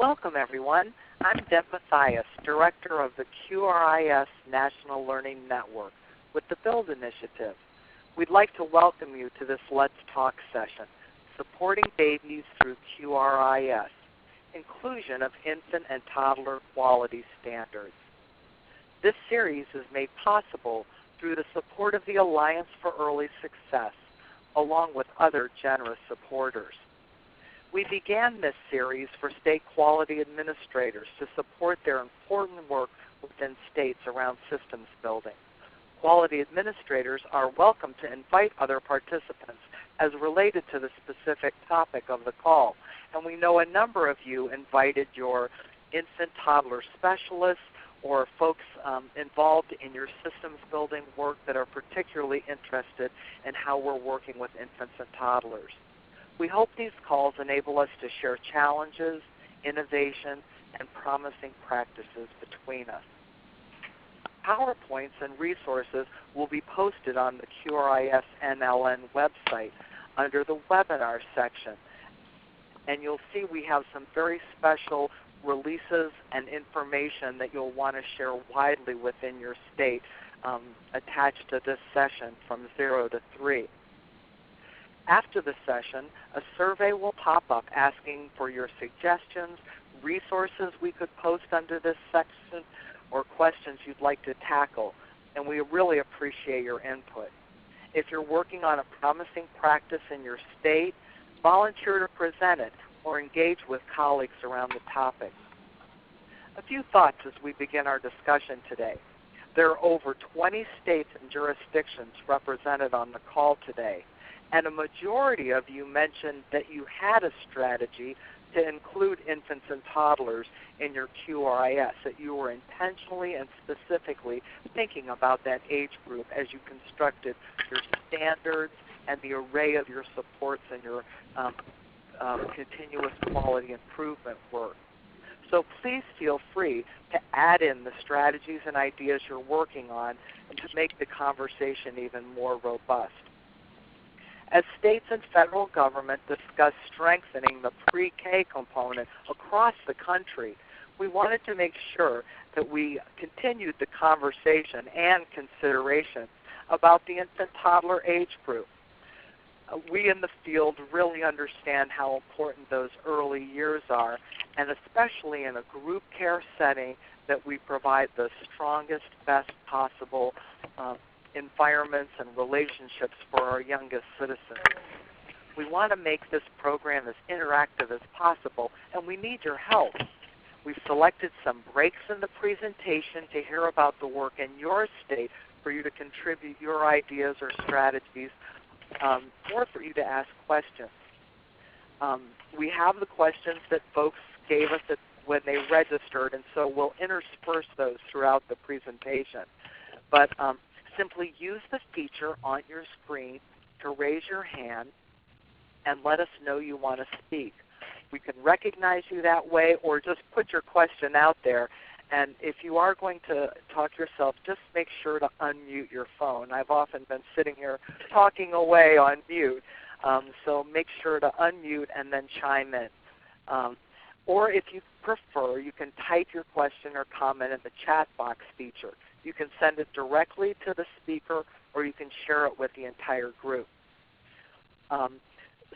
Welcome, everyone. I'm Debi Mathias, Director of the QRIS National Learning Network with the BUILD Initiative. We'd like to welcome you to this Let's Talk session, Supporting Babies Through QRIS, Inclusion of Infant and Toddler Quality Standards. This series is made possible through the support of the Alliance for Early Success, along with other generous supporters. We began this series for state quality administrators to support their important work within states around systems building. Quality administrators are welcome to invite other participants as related to the specific topic of the call. And we know a number of you invited your infant toddler specialists or folks involved in your systems building work that are particularly interested in how we're working with infants and toddlers. We hope these calls enable us to share challenges, innovation, and promising practices between us. PowerPoints and resources will be posted on the QRIS NLN website under the webinar section. And you'll see we have some very special releases and information that you'll want to share widely within your state attached to this session from 0 to 3. After the session, a survey will pop up asking for your suggestions, resources we could post under this section, or questions you'd like to tackle, and we really appreciate your input. If you're working on a promising practice in your state, volunteer to present it or engage with colleagues around the topic. A few thoughts as we begin our discussion today. There are over 20 states and jurisdictions represented on the call today, and a majority of you mentioned that you had a strategy to include infants and toddlers in your QRIS, that you were intentionally and specifically thinking about that age group as you constructed your standards and the array of your supports and your continuous quality improvement work. So please feel free to add in the strategies and ideas you're working on and to make the conversation even more robust. As states and federal government discuss strengthening the pre-K component across the country, we wanted to make sure that we continued the conversation and consideration about the infant-toddler age group. We in the field really understand how important those early years are, and especially in a group care setting that we provide the strongest, best possible environments and relationships for our youngest citizens. We want to make this program as interactive as possible, and we need your help. We've selected some breaks in the presentation to hear about the work in your state for you to contribute your ideas or strategies, or for you to ask questions. We have the questions that folks gave us when they registered, and so we'll intersperse those throughout the presentation. But simply use the feature on your screen to raise your hand and let us know you want to speak. We can recognize you that way, or just put your question out there. And if you are going to talk yourself, just make sure to unmute your phone. I've often been sitting here talking away on mute, so make sure to unmute and then chime in. Or if you prefer, you can type your question or comment in the chat box feature. You can send it directly to the speaker, or you can share it with the entire group.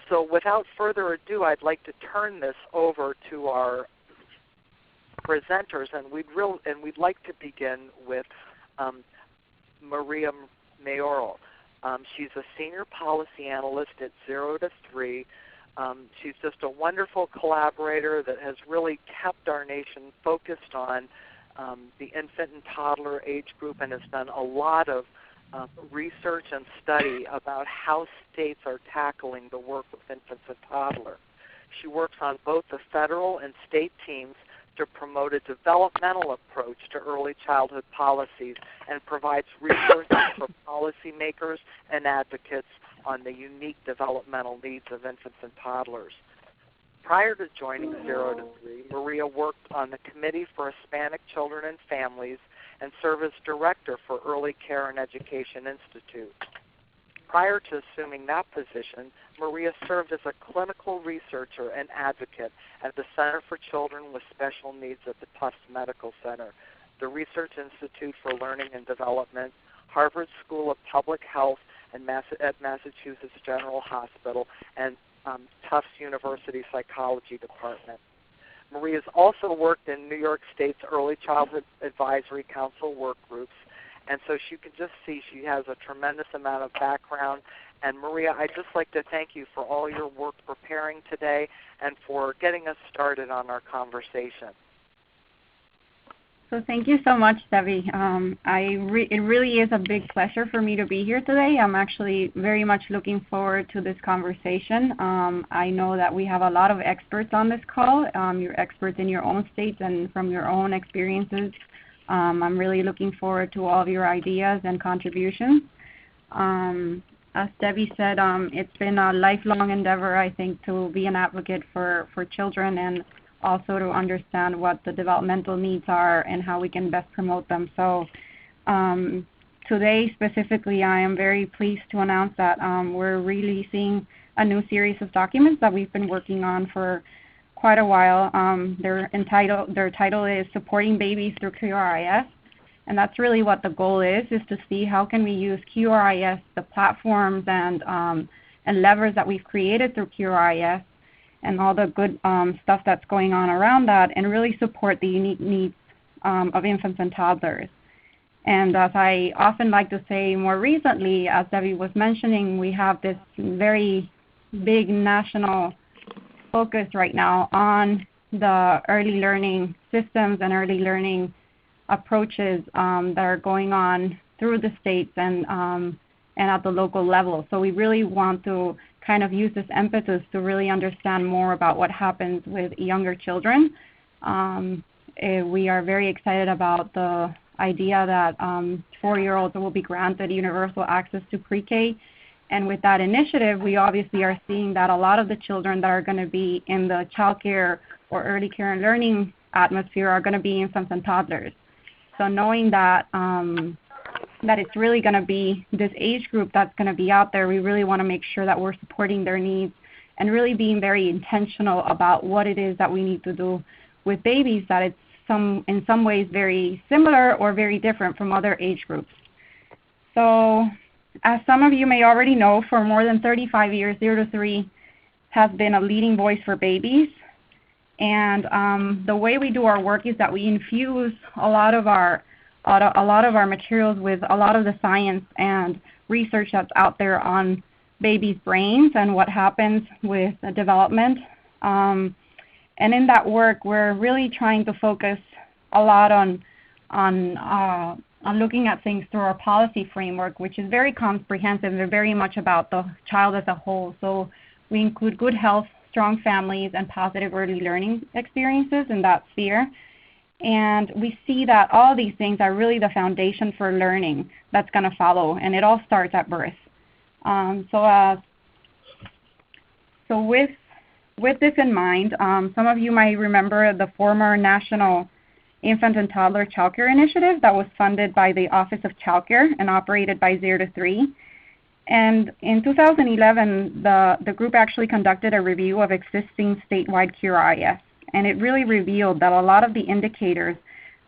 So without further ado, I'd like to turn this over to our presenters, and we'd like to begin with Maria Mayoral. She's a senior policy analyst at 0 to 3. She's just a wonderful collaborator that has really kept our nation focused on the infant and toddler age group, and has done a lot of research and study about how states are tackling the work with infants and toddlers. She works on both the federal and state teams to promote a developmental approach to early childhood policies and provides resources for policymakers and advocates on the unique developmental needs of infants and toddlers. Prior to joining 0 to 3, Maria worked on the Committee for Hispanic Children and Families and served as Director for Early Care and Education Institute. Prior to assuming that position, Maria served as a clinical researcher and advocate at the Center for Children with Special Needs at the Tufts Medical Center, the Research Institute for Learning and Development, Harvard School of Public Health at Massachusetts General Hospital, and Tufts University Psychology Department. Maria's also worked in New York State's Early Childhood Advisory Council work groups, and so you can just see she has a tremendous amount of background. And Maria, I'd just like to thank you for all your work preparing today and for getting us started on our conversation. So thank you so much, Debi. It really is a big pleasure for me to be here today. I'm actually very much looking forward to this conversation. I know that we have a lot of experts on this call. You're experts in your own states and from your own experiences. I'm really looking forward to all of your ideas and contributions. As Debi said, it's been a lifelong endeavor, I think, to be an advocate for children and also to understand what the developmental needs are and how we can best promote them. So today specifically, I am very pleased to announce that we're releasing a new series of documents that we've been working on for quite a while. Their title is Supporting Babies Through QRIS. And that's really what the goal is to see how can we use QRIS, the platforms and levers that we've created through QRIS, and all the good stuff that's going on around that, and really support the unique needs of infants and toddlers. And as I often like to say more recently, as Debi was mentioning, we have this very big national focus right now on the early learning systems and early learning approaches that are going on through the states and at the local level. So we really want to kind of use this impetus to really understand more about what happens with younger children. We are very excited about the idea that 4-year-olds will be granted universal access to pre-K. And with that initiative, we obviously are seeing that a lot of the children that are going to be in the child care or early care and learning atmosphere are going to be infants and toddlers. So knowing that that it's really going to be this age group that's going to be out there, we really want to make sure that we're supporting their needs and really being very intentional about what it is that we need to do with babies, that it's in some ways very similar or very different from other age groups. So as some of you may already know, for more than 35 years, 0 to 3 has been a leading voice for babies. And the way we do our work is that we infuse a lot of our materials with a lot of the science and research that's out there on babies' brains and what happens with development. And in that work, we're really trying to focus a lot on looking at things through our policy framework, which is very comprehensive and very much about the child as a whole. So we include good health, strong families, and positive early learning experiences in that sphere. And we see that all these things are really the foundation for learning that's going to follow, and it all starts at birth. So with this in mind, some of you might remember the former National Infant and Toddler Child Care Initiative that was funded by the Office of Child Care and operated by 0 to 3. And in 2011, the group actually conducted a review of existing statewide QRIS, and it really revealed that a lot of the indicators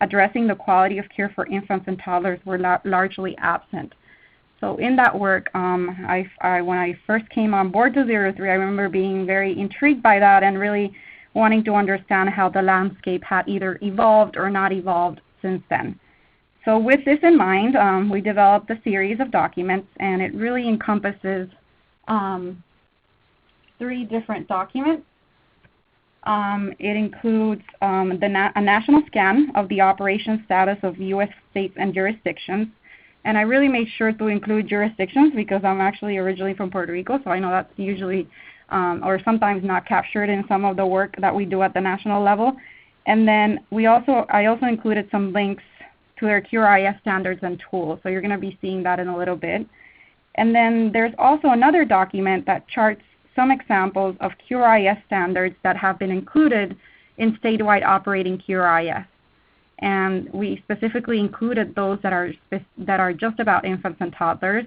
addressing the quality of care for infants and toddlers were largely absent. So in that work, when I first came on board to 0 to 3, I remember being very intrigued by that and really wanting to understand how the landscape had either evolved or not evolved since then. So with this in mind, we developed a series of documents, and it really encompasses 3 different documents. It includes a national scan of the operation status of U.S. states and jurisdictions. And I really made sure to include jurisdictions because I'm actually originally from Puerto Rico, so I know that's usually or sometimes not captured in some of the work that we do at the national level. And then I also included some links to their QRIS standards and tools. So you're going to be seeing that in a little bit. And then there's also another document that charts some examples of QRIS standards that have been included in statewide operating QRIS. And we specifically included those that are just about infants and toddlers.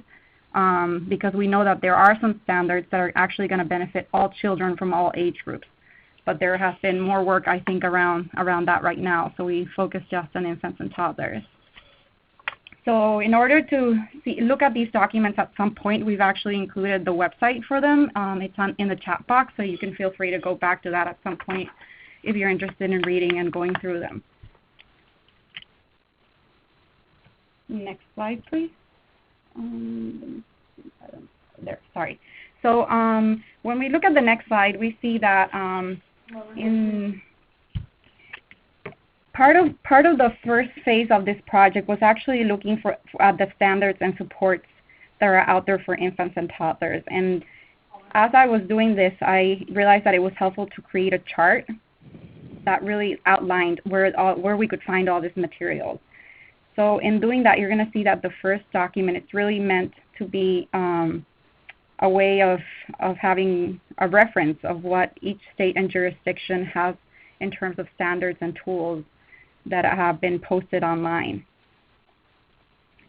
because we know that there are some standards that are actually going to benefit all children from all age groups. But there has been more work, I think, around that right now. So we focus just on infants and toddlers. So in order to look at these documents at some point, we've actually included the website for them. It's in the chat box, so you can feel free to go back to that at some point if you're interested in reading and going through them. Next slide, please. There, sorry. So when we look at the next slide, we see that in part of the first phase of this project was actually looking at the standards and supports that are out there for infants and toddlers. And as I was doing this, I realized that it was helpful to create a chart that really outlined where we could find all this material. So in doing that, you're going to see that the first document, it's really meant to be a way of having a reference of what each state and jurisdiction has in terms of standards and tools that have been posted online.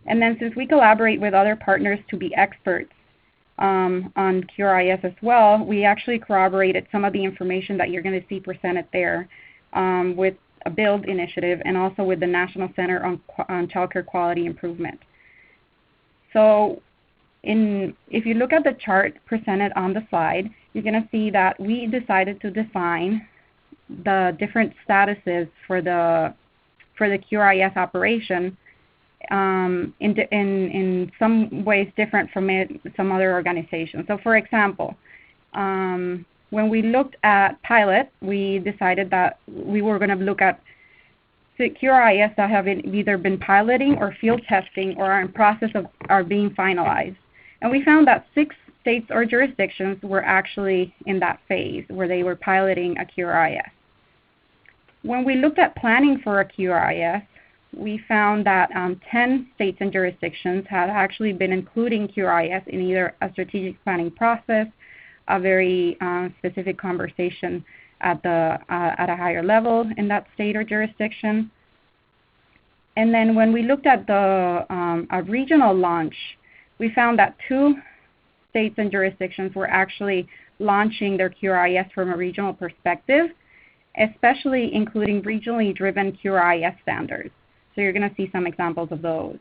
And then since we collaborate with other partners to be experts on QRIS as well, we actually corroborated some of the information that you're going to see presented there with a BUILD initiative and also with the National Center on Child Care Quality Improvement. So if you look at the chart presented on the slide, you're going to see that we decided to define the different statuses for the QRIS operation in some ways different from some other organizations. So for example, when we looked at pilot, we decided that we were going to look at QRIS that have either been piloting or field testing or are in process of are being finalized. And we found that 6 states or jurisdictions were actually in that phase where they were piloting a QRIS. When we looked at planning for a QRIS, we found that 10 states and jurisdictions had actually been including QRIS in either a strategic planning process, a very specific conversation at a higher level in that state or jurisdiction. And then when we looked at a regional launch, we found that 2 states and jurisdictions were actually launching their QRIS from a regional perspective, especially including regionally driven QRIS standards. So you're going to see some examples of those.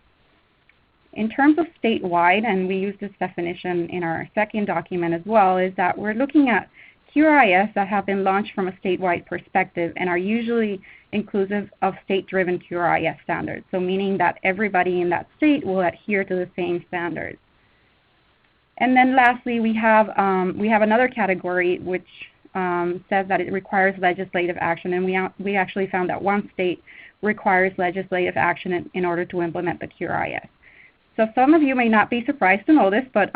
In terms of statewide, and we use this definition in our second document as well, is that we're looking at QRIS that have been launched from a statewide perspective and are usually inclusive of state-driven QRIS standards, so meaning that everybody in that state will adhere to the same standards. And then lastly, we have another category which says that it requires legislative action, and we actually found that 1 state requires legislative action in order to implement the QRIS. So some of you may not be surprised to know this, but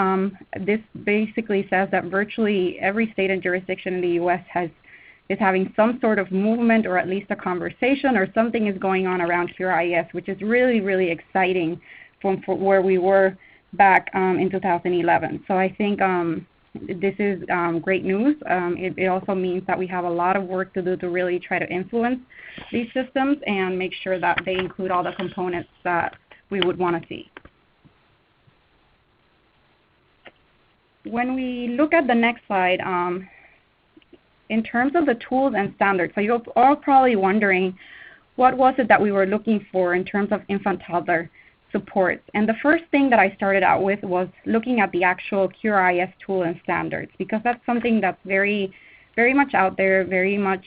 this basically says that virtually every state and jurisdiction in the U.S. is having some sort of movement or at least a conversation or something is going on around QRIS, which is really, really exciting from where we were back in 2011. So I think this is great news. It also means that we have a lot of work to do to really try to influence these systems and make sure that they include all the components that we would want to see. When we look at the next slide, in terms of the tools and standards, so you're all probably wondering what was it that we were looking for in terms of infant-toddler supports. And the first thing that I started out with was looking at the actual QRIS tool and standards, because that's something that's very, very much out there, very much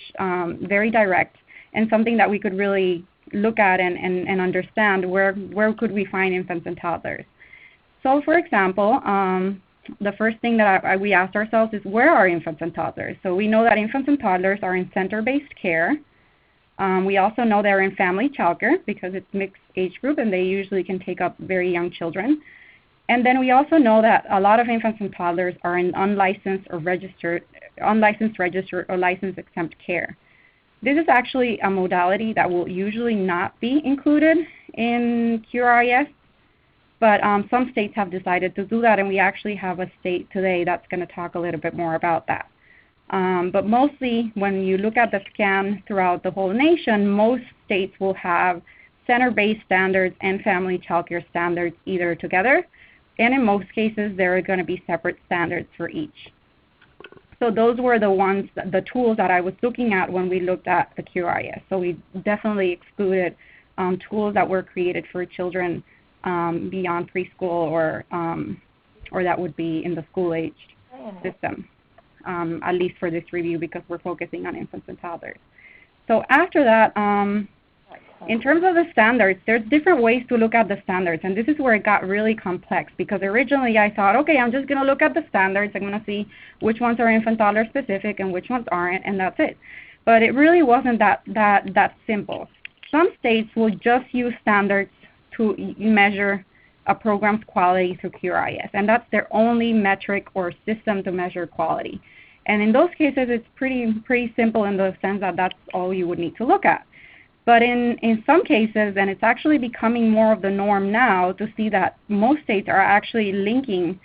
very direct, and something that we could really look at and understand where could we find infants and toddlers. So for example, the first thing that we asked ourselves is, where are infants and toddlers? So we know that infants and toddlers are in center-based care. We also know they're in family childcare because it's mixed age group and they usually can take up very young children. And then we also know that a lot of infants and toddlers are in unlicensed, registered, or license exempt care. This is actually a modality that will usually not be included in QRIS, but some states have decided to do that, and we actually have a state today that's going to talk a little bit more about that. But mostly, when you look at the scan throughout the whole nation, most states will have center-based standards and family child care standards either together and in most cases, there are going to be separate standards for each. So those were the tools that I was looking at when we looked at the QRIS. So we definitely excluded tools that were created for children beyond preschool or that would be in the school-aged system, at least for this review, because we're focusing on infants and toddlers. So after that, in terms of the standards, there's different ways to look at the standards, and this is where it got really complex, because originally I thought, okay, I'm just going to look at the standards. I'm going to see which ones are infant toddler specific and which ones aren't, and that's it. But it really wasn't that simple. Some states will just use standards to measure a program's quality through QRIS, and that's their only metric or system to measure quality. And in those cases, it's pretty simple in the sense that that's all you would need to look at. But in some cases, and it's actually becoming more of the norm now, to see that most states are actually linking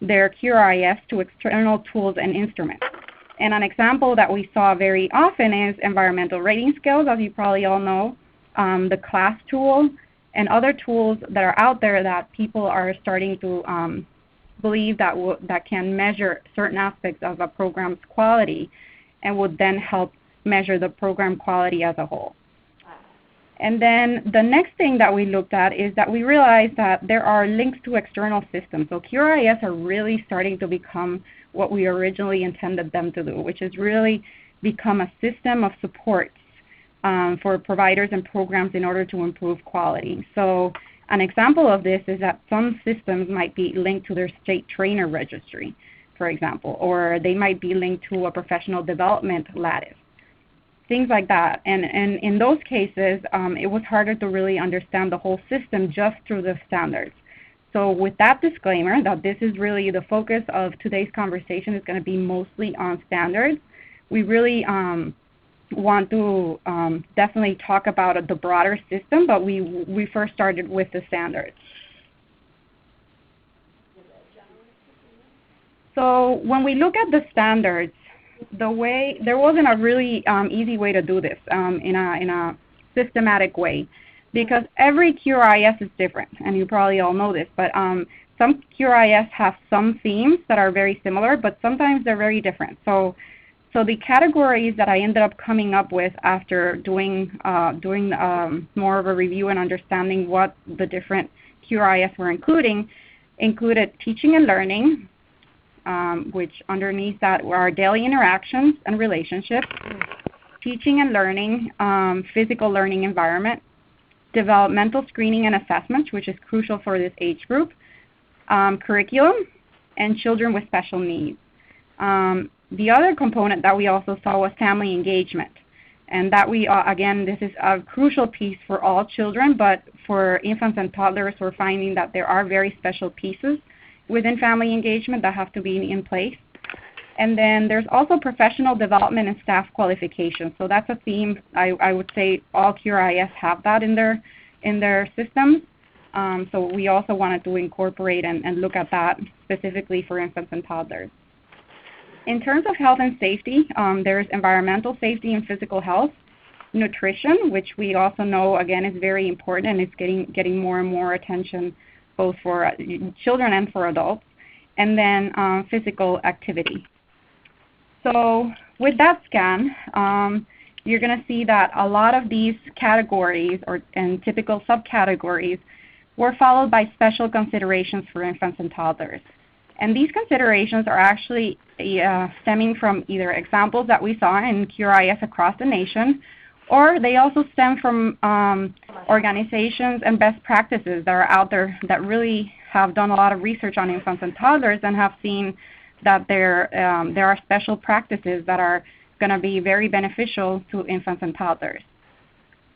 their QRIS to external tools and instruments. And an example that we saw very often is environmental rating scales, as you probably all know, the CLASS tool, and other tools that are out there that people are starting to believe that can measure certain aspects of a program's quality and would then help measure the program quality as a whole. And then the next thing that we looked at is that we realized that there are links to external systems. So QRIS are really starting to become what we originally intended them to do, which is really become a system of supports for providers and programs in order to improve quality. So an example of this is that some systems might be linked to their state trainer registry, for example, or they might be linked to a professional development lattice, things like that. And in those cases, it was harder to really understand the whole system just through the standards. So with that disclaimer that this is really the focus of today's conversation is going to be mostly on standards, we really want to definitely talk about the broader system, but we first started with the standards. So when we look at the standards, there wasn't a really easy way to do this in a systematic way, because every QRIS is different, and you probably all know this, but some QRIS have some themes that are very similar, but sometimes they're very different. So the categories that I ended up coming up with after doing more of a review and understanding what the different QRIS were included teaching and learning, which underneath that were our daily interactions and relationships, teaching and learning, physical learning environment, developmental screening and assessments, which is crucial for this age group, curriculum, and children with special needs. The other component that we also saw was family engagement, and that again, this is a crucial piece for all children, but for infants and toddlers, we're finding that there are very special pieces within family engagement that have to be in place. And then there's also professional development and staff qualifications. So that's a theme. I would say all QRIS have that in their systems. So we also wanted to incorporate and look at that specifically for infants and toddlers. In terms of health and safety, there's environmental safety and physical health, nutrition, which we also know, again, is very important, and it's getting more and more attention both for children and for adults, and then physical activity. So with that scan, you're going to see that a lot of these categories and typical subcategories were followed by special considerations for infants and toddlers. And these considerations are actually stemming from either examples that we saw in QRIS across the nation, or they also stem from organizations and best practices that are out there that really have done a lot of research on infants and toddlers and have seen that there are special practices that are going to be very beneficial to infants and toddlers.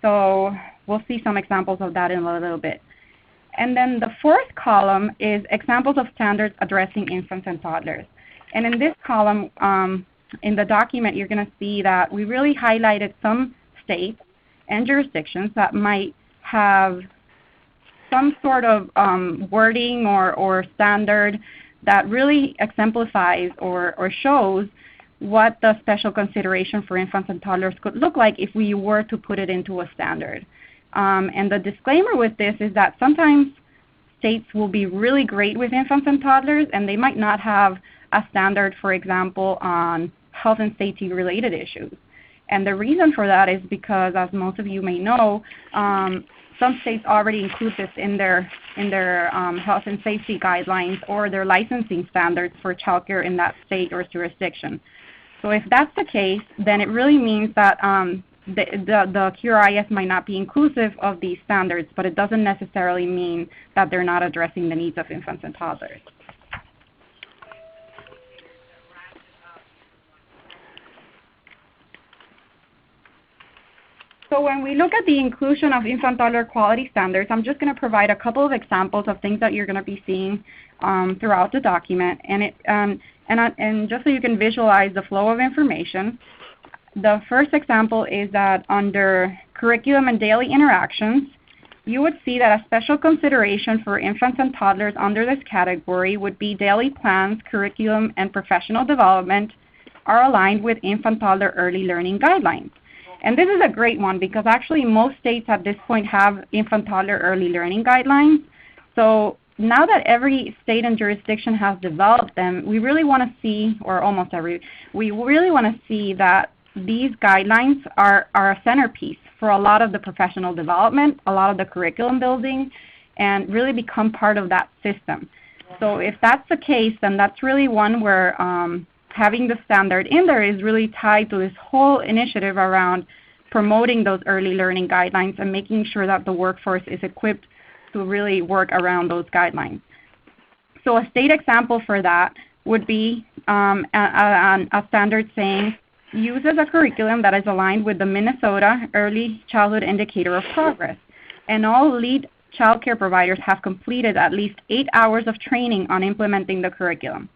So we'll see some examples of that in a little bit. And then the fourth column is examples of standards addressing infants and toddlers. And in this column, in the document, you're going to see that we really highlighted some states and jurisdictions that might have some sort of wording or standard that really exemplifies or shows what the special consideration for infants and toddlers could look like if we were to put it into a standard. And the disclaimer with this is that sometimes states will be really great with infants and toddlers, and they might not have a standard, for example, on health and safety related issues. And the reason for that is because, as most of you may know, some states already include this in their health and safety guidelines or their licensing standards for childcare in that state or jurisdiction. So if that's the case, then it really means that the QRIS might not be inclusive of these standards, but it doesn't necessarily mean that they're not addressing the needs of infants and toddlers. So when we look at the inclusion of infant-toddler quality standards, I'm just going to provide a couple of examples of things that you're going to be seeing throughout the document, and just so you can visualize the flow of information. The first example is that under curriculum and daily interactions, you would see that a special consideration for infants and toddlers under this category would be daily plans, curriculum, and professional development are aligned with infant-toddler early learning guidelines. And this is a great one because actually most states at this point have infant-toddler early learning guidelines. So now that every state and jurisdiction has developed them, we really want to see, or almost every, we really want to see that these guidelines are a centerpiece for a lot of the professional development, a lot of the curriculum building, and really become part of that system. So if that's the case, then that's really one where having the standard in there is really tied to this whole initiative around promoting those early learning guidelines and making sure that the workforce is equipped to really work around those guidelines. So a state example for that would be a standard saying, uses a curriculum that is aligned with the Minnesota Early Childhood Indicator of Progress, and all lead child care providers have completed at least 8 hours of training on implementing the curriculum.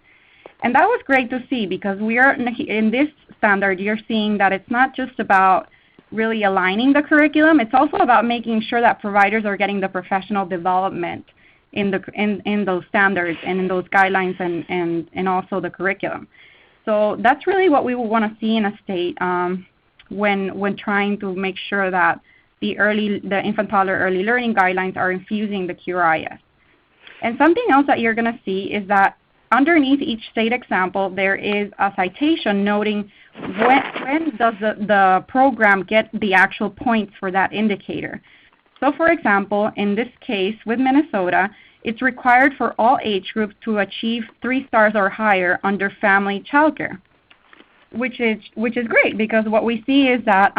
And that was great to see because we are in this standard, you're seeing that it's not just about really aligning the curriculum, it's also about making sure that providers are getting the professional development in those standards and in those guidelines and also the curriculum. So that's really what we would want to see in a state when trying to make sure that the infant-toddler early learning guidelines are infusing the QRIS. And something else that you're going to see is that underneath each state example, there is a citation noting when does the program get the actual points for that indicator. So for example, in this case with Minnesota, it's required for all age groups to achieve 3 stars or higher under family childcare, which is great because what we see is that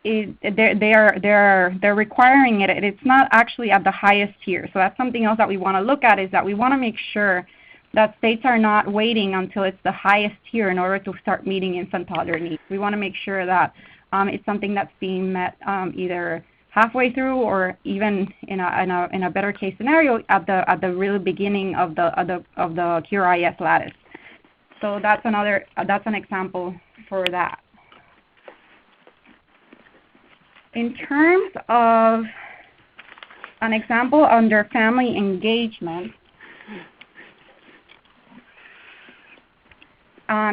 they're requiring it. It's not actually at the highest tier. So that's something else that we want to look at, is that we want to make sure that states are not waiting until it's the highest tier in order to start meeting infant toddler needs. We want to make sure that it's something that's being met either halfway through or even in a better case scenario at the real beginning of the QRIS lattice. So that's an example for that. In terms of an example under family engagement,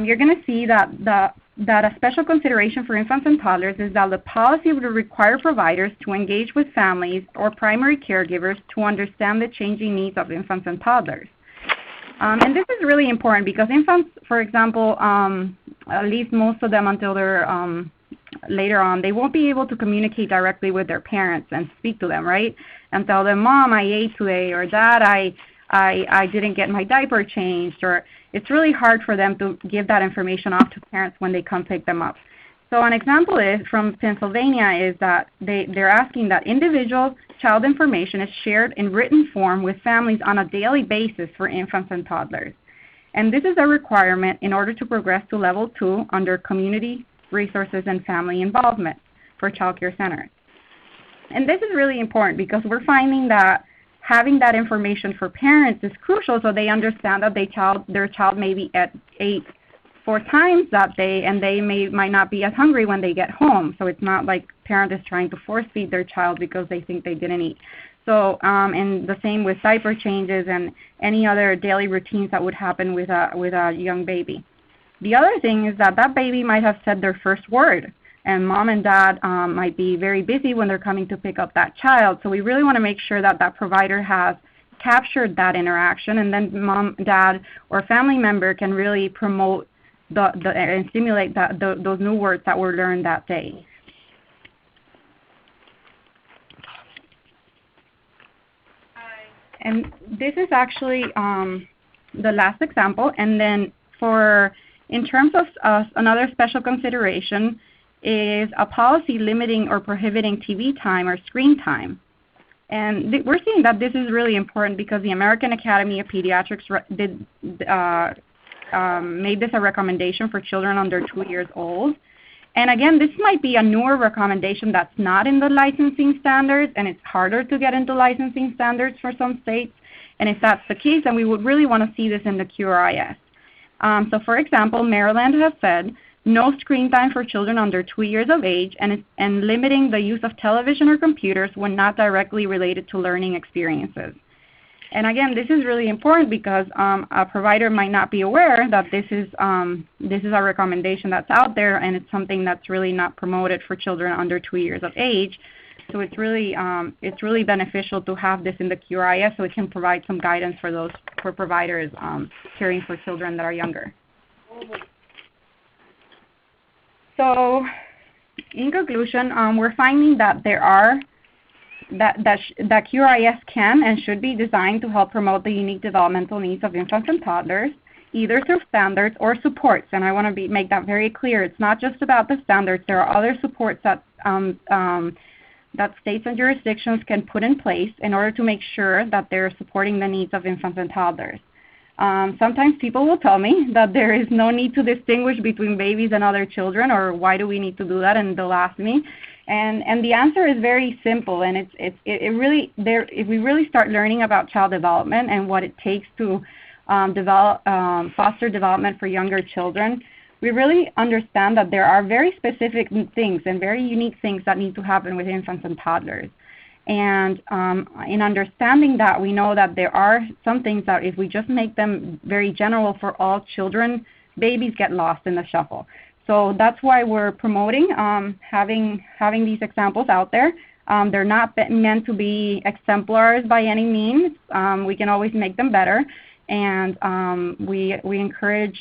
you're going to see that a special consideration for infants and toddlers is that the policy would require providers to engage with families or primary caregivers to understand the changing needs of infants and toddlers. And this is really important because infants, for example, at least most of them until they're later on, they won't be able to communicate directly with their parents and speak to them, right? And tell them, Mom, I ate today, or Dad, I didn't get my diaper changed, or it's really hard for them to give that information off to parents when they come pick them up. So an example is from Pennsylvania is that they're asking that individual child information is shared in written form with families on a daily basis for infants and toddlers. And this is a requirement in order to progress to level 2 under community resources and family involvement for child care centers. And this is really important because we're finding that having that information for parents is crucial so they understand that their child may be ate 4 times that day and they might not be as hungry when they get home. So it's not like parent is trying to force feed their child because they think they didn't eat. So and the same with diaper changes and any other daily routines that would happen with a young baby. The other thing is that baby might have said their first word and mom and dad might be very busy when they're coming to pick up that child. So we really want to make sure that that provider has captured that interaction, and then mom, dad, or family member can really promote and stimulate those new words that were learned that day. And this is actually the last example. And then in terms of another special consideration is a policy limiting or prohibiting TV time or screen time. And we're seeing that this is really important because the American Academy of Pediatrics made this a recommendation for children under 2 years old. And again, this might be a newer recommendation that's not in the licensing standards, and it's harder to get into licensing standards for some states. And if that's the case, then we would really want to see this in the QRIS. So for example, Maryland has said no screen time for children under 2 years of age, and limiting the use of television or computers when not directly related to learning experiences. And again, this is really important because a provider might not be aware that this is a recommendation that's out there, and it's something that's really not promoted for children under 2 years of age. So it's really beneficial to have this in the QRIS so it can provide some guidance for providers caring for children that are younger. So in conclusion, we're finding that that QRIS can and should be designed to help promote the unique developmental needs of infants and toddlers, either through standards or supports. And I want to make that very clear. It's not just about the standards. There are other supports that states and jurisdictions can put in place in order to make sure that they're supporting the needs of infants and toddlers. Sometimes people will tell me that there is no need to distinguish between babies and other children, or why do we need to do that, and they'll ask me. And the answer is very simple, and if we really start learning about child development and what it takes to foster development for younger children, we really understand that there are very specific things and very unique things that need to happen with infants and toddlers. And in understanding that, we know that there are some things that if we just make them very general for all children, babies get lost in the shuffle. So that's why we're promoting having these examples out there. They're not meant to be exemplars by any means. We can always make them better. And we encourage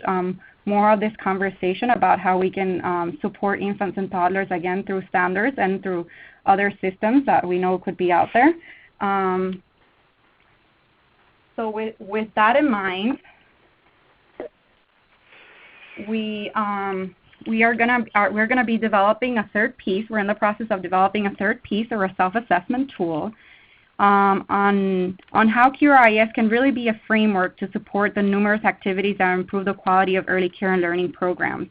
more of this conversation about how we can support infants and toddlers, again, through standards and through other systems that we know could be out there. So with that in mind, we're gonna be developing a third piece. We're in the process of developing a third piece, or a self-assessment tool, on how QRIS can really be a framework to support the numerous activities that improve the quality of early care and learning programs.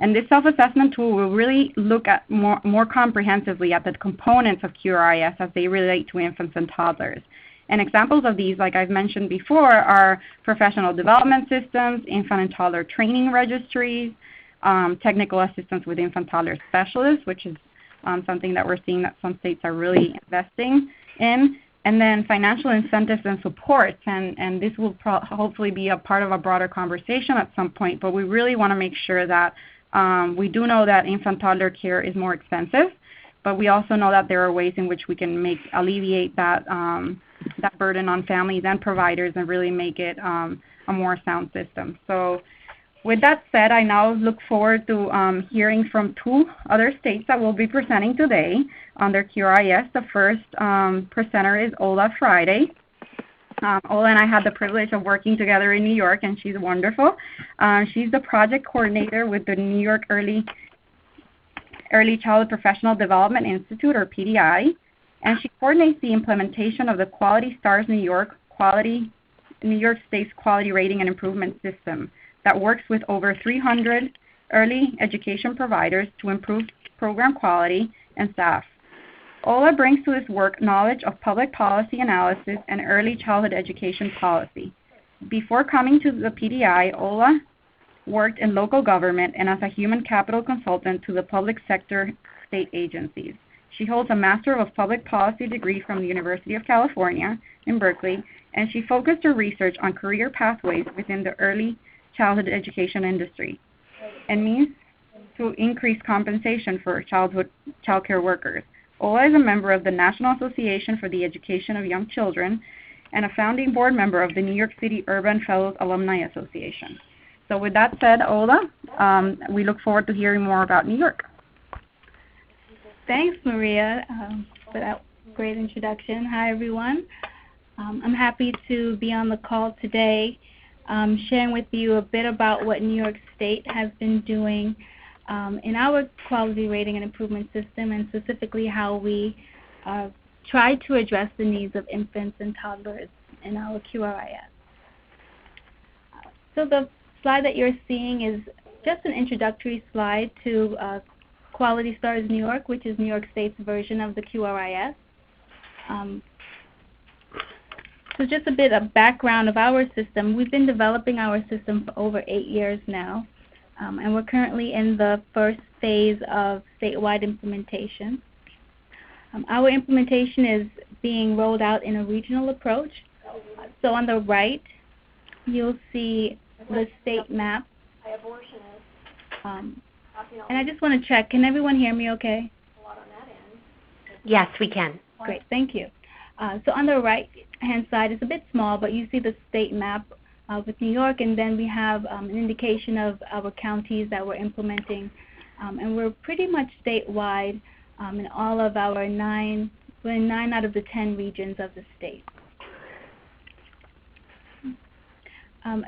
And this self-assessment tool will really look at more comprehensively at the components of QRIS as they relate to infants and toddlers. And examples of these, like I've mentioned before, are professional development systems, infant and toddler training registries, technical assistance with infant toddler specialists, which is something that we're seeing that some states are really investing in, and then financial incentives and supports. And this will hopefully be a part of a broader conversation at some point, but we really want to make sure that we do know that infant toddler care is more expensive, but we also know that there are ways in which we can alleviate that burden on families and providers and really make it a more sound system. So with that said, I now look forward to hearing from two other states that will be presenting today on their QRIS. The first presenter is Ola Friday. Ola and I had the privilege of working together in New York, and she's wonderful. She's the project coordinator with the New York Early Childhood Professional Development Institute, or PDI, and she coordinates the implementation of the Quality Stars New York State's Quality Rating and Improvement System that works with over 300 early education providers to improve program quality and staff. Ola brings to this work knowledge of public policy analysis and early childhood education policy. Before coming to the PDI, Ola worked in local government and as a human capital consultant to the public sector state agencies. She holds a Master of Public Policy degree from the University of California in Berkeley, and she focused her research on career pathways within the early childhood education industry. And Ms. to increase compensation for child care workers. Ola is a member of the National Association for the Education of Young Children and a founding board member of the New York City Urban Fellows Alumni Association. So with that said, Ola, we look forward to hearing more about New York. Thanks, Maria, for that great introduction. Hi, everyone. I'm happy to be on the call today, sharing with you a bit about what New York State has been doing in our quality rating and improvement system, and specifically how we try to address the needs of infants and toddlers in our QRIS. So the slide that you're seeing is just an introductory slide to Quality Stars New York, which is New York State's version of the QRIS. So just a bit of background of our system. We've been developing our system for over 8 years now, and we're currently in the first phase of statewide implementation. Our implementation is being rolled out in a regional approach. So on the right, you'll see the state map. And I just want to check, can everyone hear me okay? Yes, we can. Great, thank you. So on the right-hand side, it's a bit small, but you see the state map with New York, and then we have an indication of our counties that we're implementing. And we're pretty much statewide in all of our 9 out of the 10 regions of the state.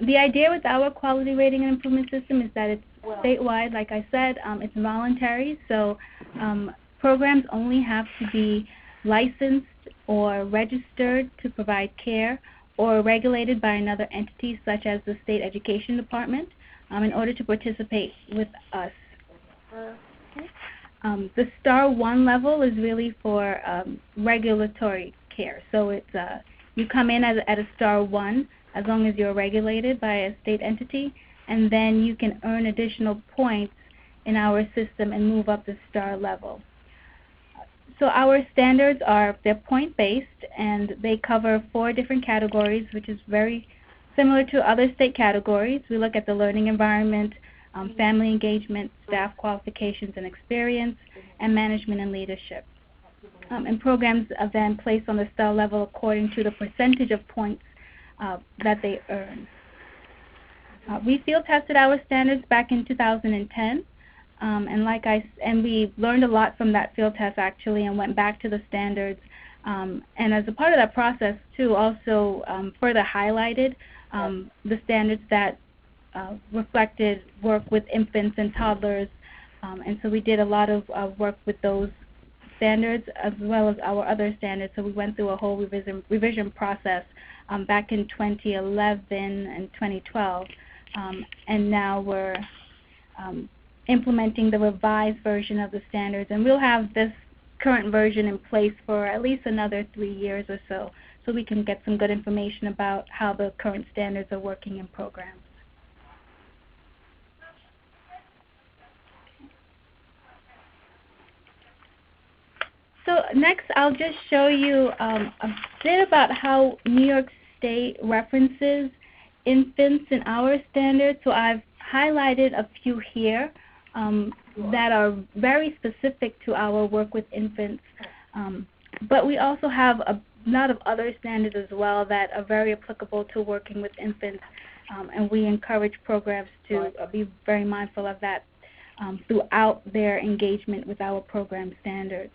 The idea with our quality rating and improvement system is that it's statewide. Like I said, it's voluntary, so programs only have to be licensed or registered to provide care or regulated by another entity such as the State Education Department in order to participate with us. The Star 1 level is really for regulatory care. So it's you come in at a Star 1 as long as you're regulated by a state entity, and then you can earn additional points in our system and move up the Star level. So our standards they're point-based, and they cover 4 different categories, which is very similar to other state categories. We look at the learning environment, family engagement, staff qualifications and experience, and management and leadership. And programs are then placed on the Star level according to the percentage of points that they earn. We field tested our standards back in 2010, and we learned a lot from that field test actually, and went back to the standards. And as a part of that process too, also further highlighted the standards that reflected work with infants and toddlers, and so we did a lot of work with those standards as well as our other standards. So we went through a whole revision process back in 2011 and 2012, and now we're implementing the revised version of the standards, and we'll have this current version in place for at least another 3 years or so we can get some good information about how the current standards are working in programs. So next, I'll just show you a bit about how New York State references infants in our standards. So I've highlighted a few here that are very specific to our work with infants. But we also have a lot of other standards as well that are very applicable to working with infants, and we encourage programs to be very mindful of that throughout their engagement with our program standards.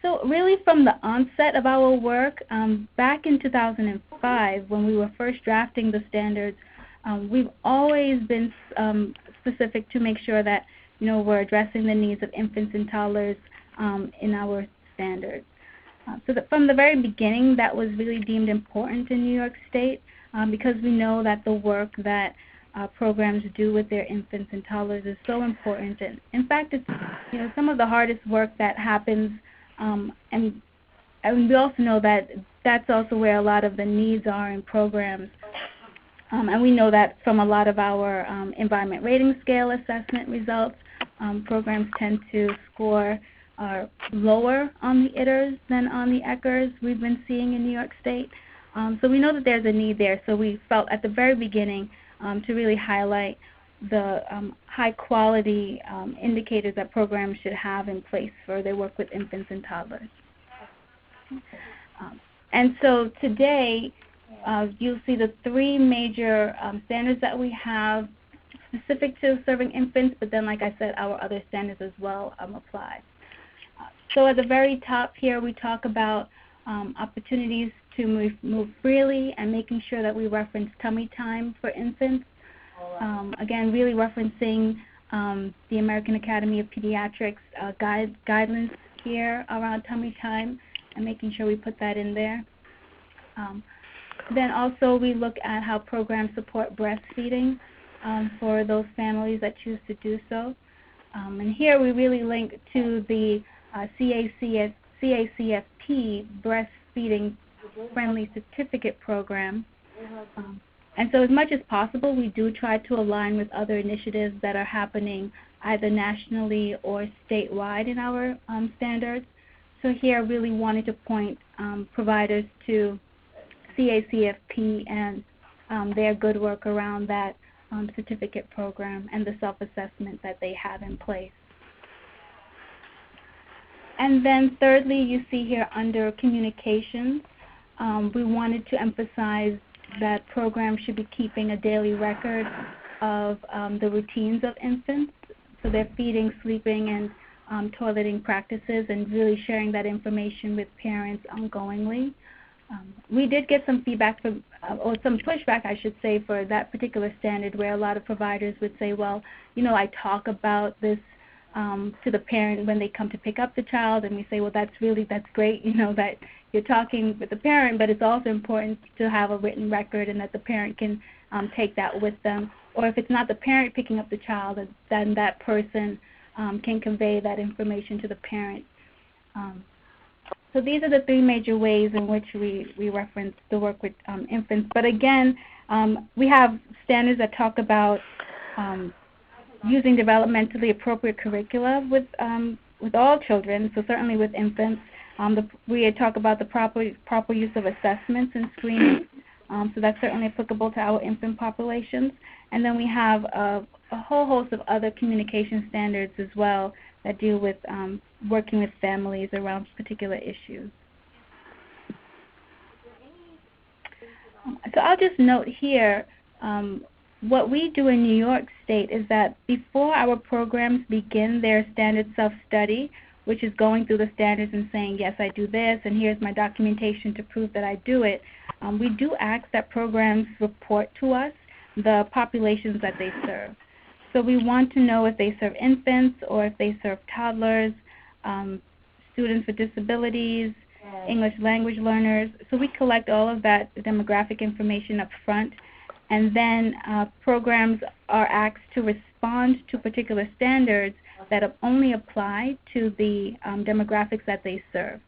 So really from the onset of our work, back in 2005 when we were first drafting the standards, we've always been specific to make sure that we're addressing the needs of infants and toddlers in our standards. So that from the very beginning, that was really deemed important in New York State because we know that the work that programs do with their infants and toddlers is so important. And in fact, it's some of the hardest work that happens, and we also know that that's also where a lot of the needs are in programs. And we know that from a lot of our environment rating scale assessment results, programs tend to score lower on the ITERs than on the ECHRs we've been seeing in New York State. So we know that there's a need there. So we felt at the very beginning to really highlight the high-quality indicators that programs should have in place for their work with infants and toddlers. And so today, you'll see the three major standards that we have specific to serving infants, but then, like I said, our other standards as well apply. So at the very top here, we talk about opportunities to move freely and making sure that we reference tummy time for infants. Again, really referencing the American Academy of Pediatrics guidelines here around tummy time and making sure we put that in there. Then also we look at how programs support breastfeeding for those families that choose to do so. And here we really link to the CACFP Breastfeeding Friendly Certificate Program. And so as much as possible, we do try to align with other initiatives that are happening either nationally or statewide in our standards. So here I really wanted to point providers to CACFP and their good work around that certificate program and the self-assessment that they have in place. And then thirdly, you see here under communications, we wanted to emphasize that programs should be keeping a daily record of the routines of infants, so their feeding, sleeping, and toileting practices, and really sharing that information with parents ongoingly. We did get some feedback from, or some pushback, I should say, for that particular standard, where a lot of providers would say, well, you know, I talk about this to the parent when they come to pick up the child, and we say, well, that's great, you know, that you're talking with the parent, but it's also important to have a written record and that the parent can take that with them. Or if it's not the parent picking up the child, then that person can convey that information to the parent. So these are the three major ways in which we reference the work with infants. But again, we have standards that talk about using developmentally appropriate curricula with all children, so certainly with infants. We talk about the proper use of assessments and screening, so that's certainly applicable to our infant populations. And then we have a whole host of other communication standards as well that deal with working with families around particular issues. So I'll just note here, what we do in New York State is that before our programs begin their standard self-study, which is going through the standards and saying, yes, I do this, and here's my documentation to prove that I do it, we do ask that programs report to us the populations that they serve. So we want to know if they serve infants or if they serve toddlers, students with disabilities, English language learners. So we collect all of that demographic information up front, and then programs are asked to respond to particular standards that only apply to the demographics that they serve.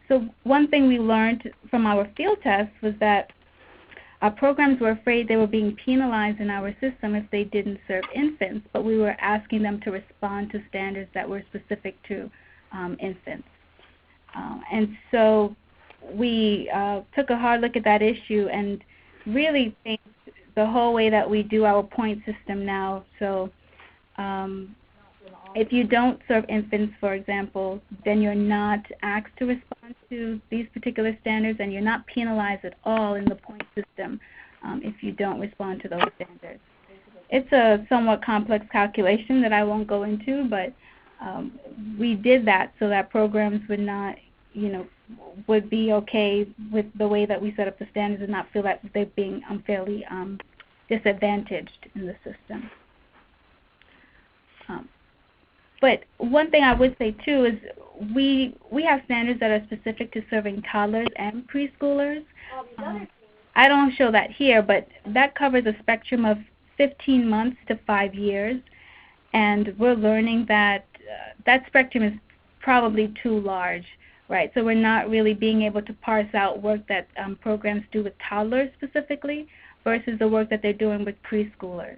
So one thing we learned from our field tests was that programs were afraid they were being penalized in our system if they didn't serve infants, but we were asking them to respond to standards that were specific to infants. And so we took a hard look at that issue and really changed the whole way that we do our point system now. So if you don't serve infants, for example, then you're not asked to respond to these particular standards, and you're not penalized at all in the point system if you don't respond to those standards. It's a somewhat complex calculation that I won't go into, but we did that so that programs would not, would be okay with the way that we set up the standards and not feel that they're being unfairly disadvantaged in the system. But one thing I would say, too, is we have standards that are specific to serving toddlers and preschoolers. I don't show that here, but that covers a spectrum of 15 months to 5 years. And we're learning that that spectrum is probably too large, right? So we're not really being able to parse out work that programs do with toddlers specifically versus the work that they're doing with preschoolers.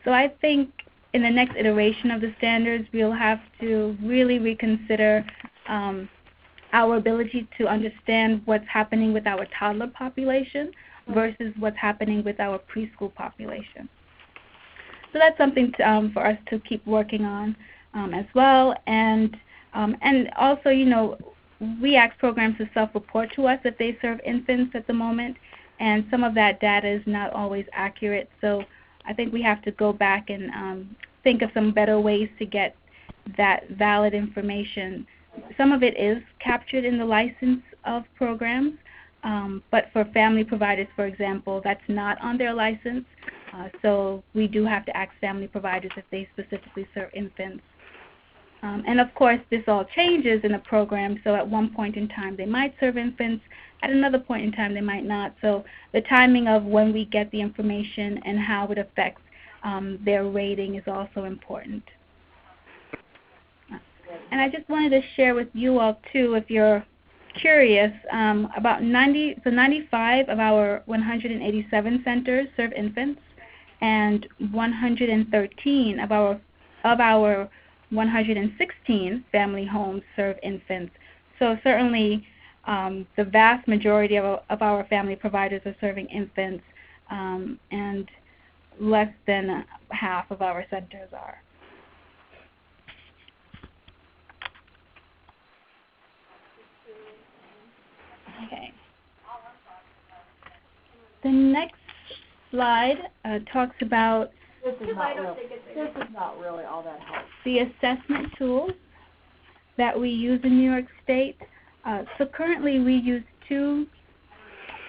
So I think in the next iteration of the standards, we'll have to really reconsider our ability to understand what's happening with our toddler population versus what's happening with our preschool population. So that's something to, for us to keep working on as well. And also, we ask programs to self-report to us if they serve infants at the moment, and some of that data is not always accurate. So I think we have to go back and think of some better ways to get that valid information. Some of it is captured in the license of programs, but for family providers, for example, that's not on their license. So we do have to ask family providers if they specifically serve infants. And of course, this all changes in the program. So at one point in time, they might serve infants. At another point in time, they might not. So the timing of when we get the information and how it affects their rating is also important. And I just wanted to share with you all, too, if you're curious, about 95 of our 187 centers serve infants, and 113 of our 116 family homes serve infants. So certainly the vast majority of our family providers are serving infants, and less than half of our centers are. Okay. The next slide talks about This is not really all that helpful. the assessment tools that we use in New York State. So currently we use two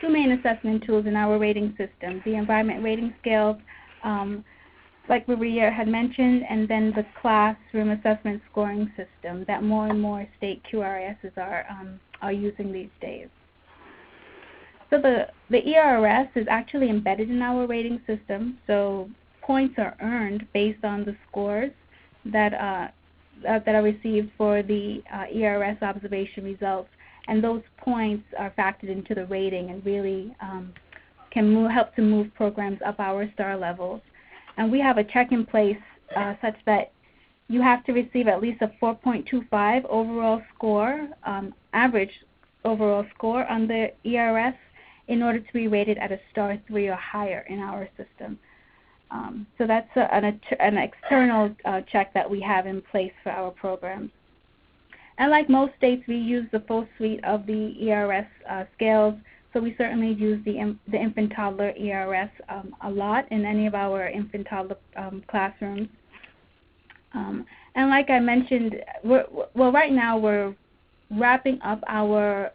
main assessment tools in our rating system, the environment rating scales, like Maria had mentioned, and then the classroom assessment scoring system that more and more state QRISs are using these days. So the ERS is actually embedded in our rating system, so points are earned based on the scores that are received for the ERS observation results, and those points are factored into the rating and really can help to move programs up our star levels. And we have a check in place such that you have to receive at least a 4.25 overall score, average overall score on the ERS in order to be rated at a star 3 or higher in our system. So that's an external check that we have in place for our programs. And like most states, we use the full suite of the ERS scales, so we certainly use the infant-toddler ERS a lot in any of our infant-toddler classrooms. And like I mentioned, right now we're wrapping up our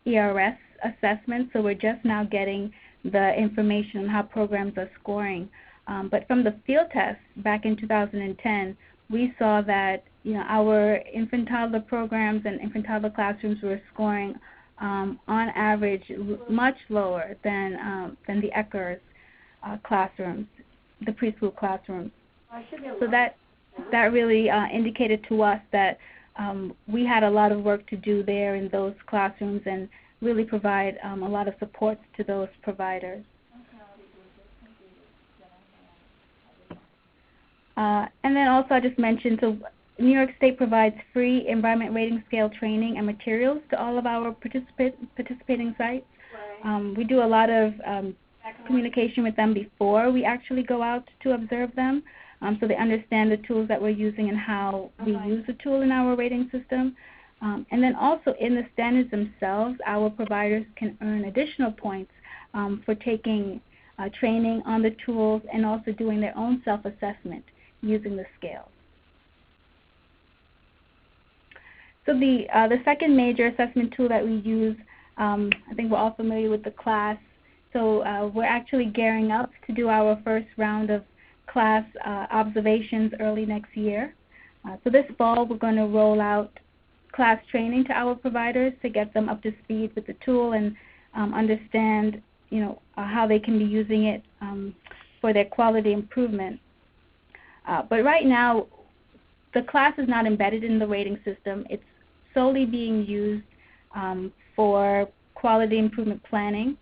ERS assessment, so we're just now getting the information on how programs are scoring. But from the field test back in 2010, we saw that our infant-toddler programs and infant-toddler classrooms were scoring on average much lower than the Eckers classrooms, the preschool classrooms. So that really indicated to us that we had a lot of work to do there in those classrooms and really provide a lot of support to those providers. And then also I just mentioned, so New York State provides free environment rating scale training and materials to all of our participating sites. We do a lot of communication with them before we actually go out to observe them, so they understand the tools that we're using and how we use the tool in our rating system. And then also in the standards themselves, our providers can earn additional points for taking training on the tools and also doing their own self-assessment using the scales. So the second major assessment tool that we use, I think we're all familiar with the class. So we're actually gearing up to do our first round of class observations early next year. So this fall we're going to roll out class training to our providers to get them up to speed with the tool and understand how they can be using it for their quality improvement. But right now the class is not embedded in the rating system. It's solely being used for quality improvement planning.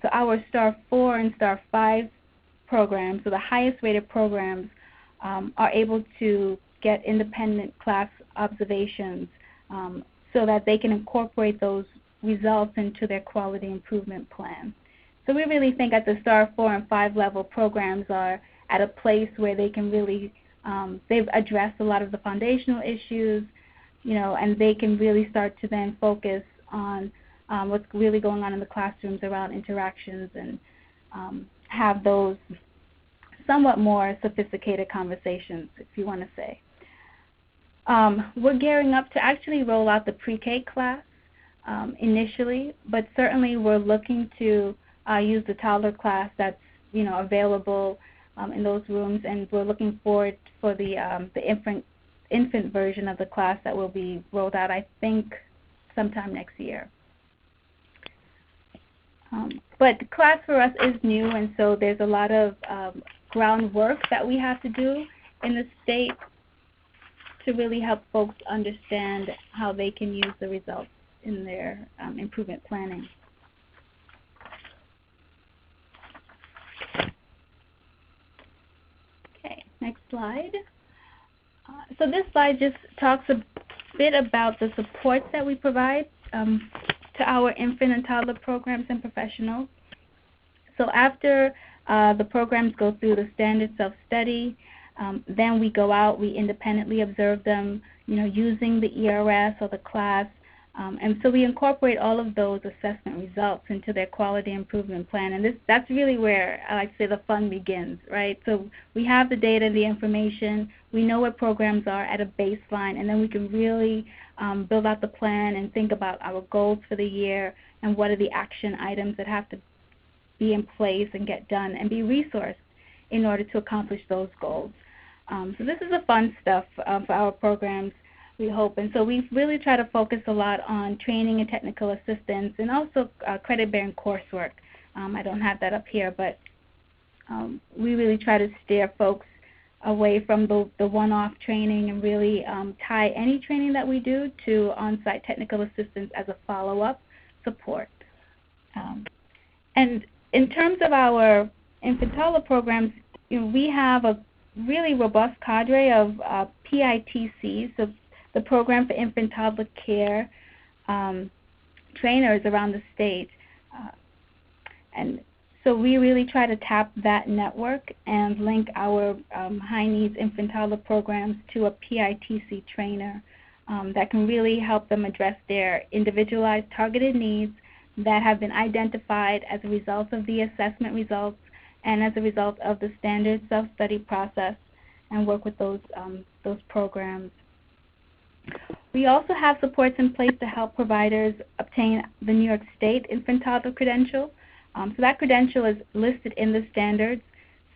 So our Star 4 and Star 5 programs, so the highest rated programs, are able to get independent class observations so that they can incorporate those results into their quality improvement plan. So we really think at the Star 4 and 5 level programs are at a place where they can really, they've addressed a lot of the foundational issues, and they can really start to then focus on what's really going on in the classrooms around interactions and have those somewhat more sophisticated conversations, if you want to say. We're gearing up to actually roll out the pre-K class initially, but certainly we're looking to use the toddler class that's available in those rooms, and we're looking forward for the infant version of the class that will be rolled out, I think, sometime next year. But the class for us is new, and so there's a lot of groundwork that we have to do in the state to really help folks understand how they can use the results in their improvement planning. Okay, next slide. So this slide just talks a bit about the supports that we provide to our infant and toddler programs and professionals. So after the programs go through the standard self-study, then we go out, we independently observe them, using the ERS or the class, and so we incorporate all of those assessment results into their quality improvement plan, and that's really where I like to say the fun begins, right? So we have the data, the information, we know what programs are at a baseline, and then we can really build out the plan and think about our goals for the year and what are the action items that have to be in place and get done and be resourced in order to accomplish those goals. So this is the fun stuff for our programs, we hope. And so we really try to focus a lot on training and technical assistance and also credit-bearing coursework. I don't have that up here, but we really try to steer folks away from the one-off training and really tie any training that we do to on-site technical assistance as a follow-up support. And in terms of our infant toddler programs, we have a really robust cadre of PITCs, so the Program for Infant Toddler Care trainers around the state. And so we really try to tap that network and link our high needs infant toddler programs to a PITC trainer that can really help them address their individualized targeted needs that have been identified as a result of the assessment results and as a result of the standard self-study process, and work with those programs. We also have supports in place to help providers obtain the New York State Infant Toddler Credential. So that credential is listed in the standards,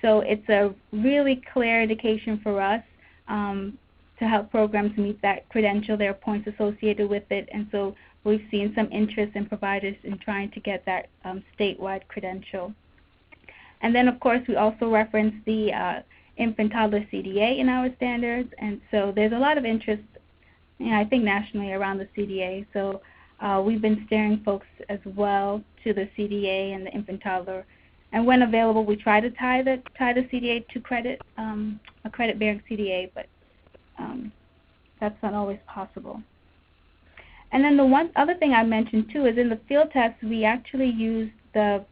so it's a really clear indication for us to help programs meet that credential. There are points associated with it, and so we've seen some interest in providers in trying to get that statewide credential. And then, of course, we also reference the Infant Toddler CDA in our standards, and so there's a lot of interest, I think, nationally around the CDA. So we've been steering folks as well to the CDA and the infant toddler. And when available, we try to tie the CDA to credit, a credit-bearing CDA, but that's not always possible. And then the one other thing I mentioned too is in the field tests we actually use the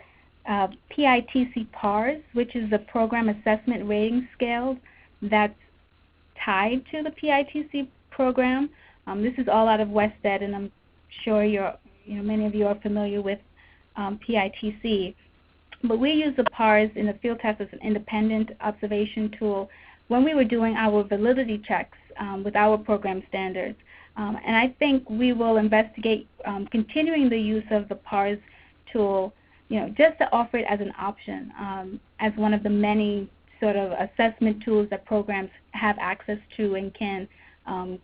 PITC PARS, which is the Program Assessment Rating Scale that's tied to the PITC program. This is all out of WestEd, and I'm sure many of you are familiar with PITC. But we use the PARS in the field test as an independent observation tool when we were doing our validity checks with our program standards. And I think we will investigate continuing the use of the PARS tool, just to offer it as an option, as one of the many sort of assessment tools that programs have access to and can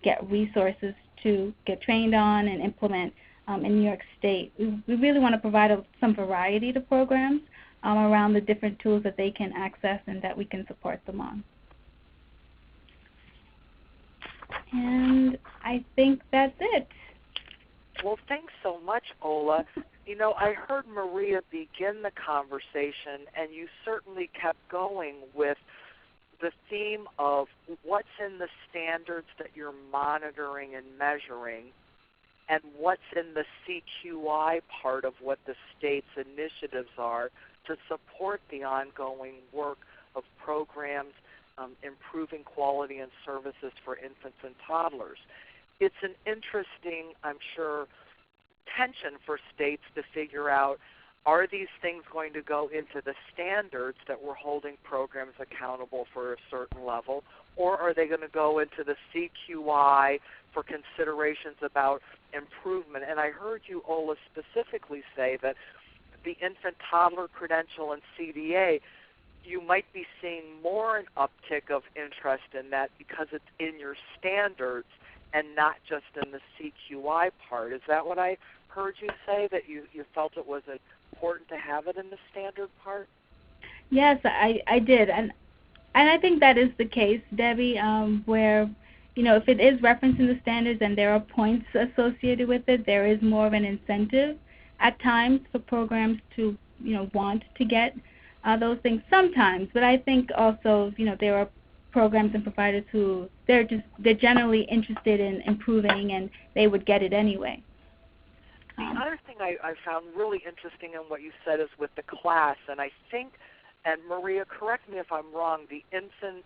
get resources to get trained on and implement in New York State. We really want to provide some variety to programs around the different tools that they can access and that we can support them on. And I think that's it. Well, thanks so much, Ola. I heard Maria begin the conversation, and you certainly kept going with the theme of what's in the standards that you're monitoring and measuring, and what's in the CQI part of what the state's initiatives are to support the ongoing work of programs improving quality and services for infants and toddlers. It's an interesting, I'm sure, tension for states to figure out, are these things going to go into the standards that we're holding programs accountable for a certain level, or are they going to go into the CQI for considerations about improvement? And I heard you, Ola, specifically say that the infant toddler credential and CDA, you might be seeing more an uptick of interest in that because it's in your standards and not just in the CQI part. Is that what I heard you say, that you felt it was important to have it in the standard part? Yes, I did, and I think that is the case, Debbie, where, if it is referenced in the standards and there are points associated with it, there is more of an incentive at times for programs to, want to get those things sometimes. But I think also, there are programs and providers who they're generally interested in improving, and they would get it anyway. The other thing I found really interesting in what you said is with the class, and I think, and Maria, correct me if I'm wrong, the infant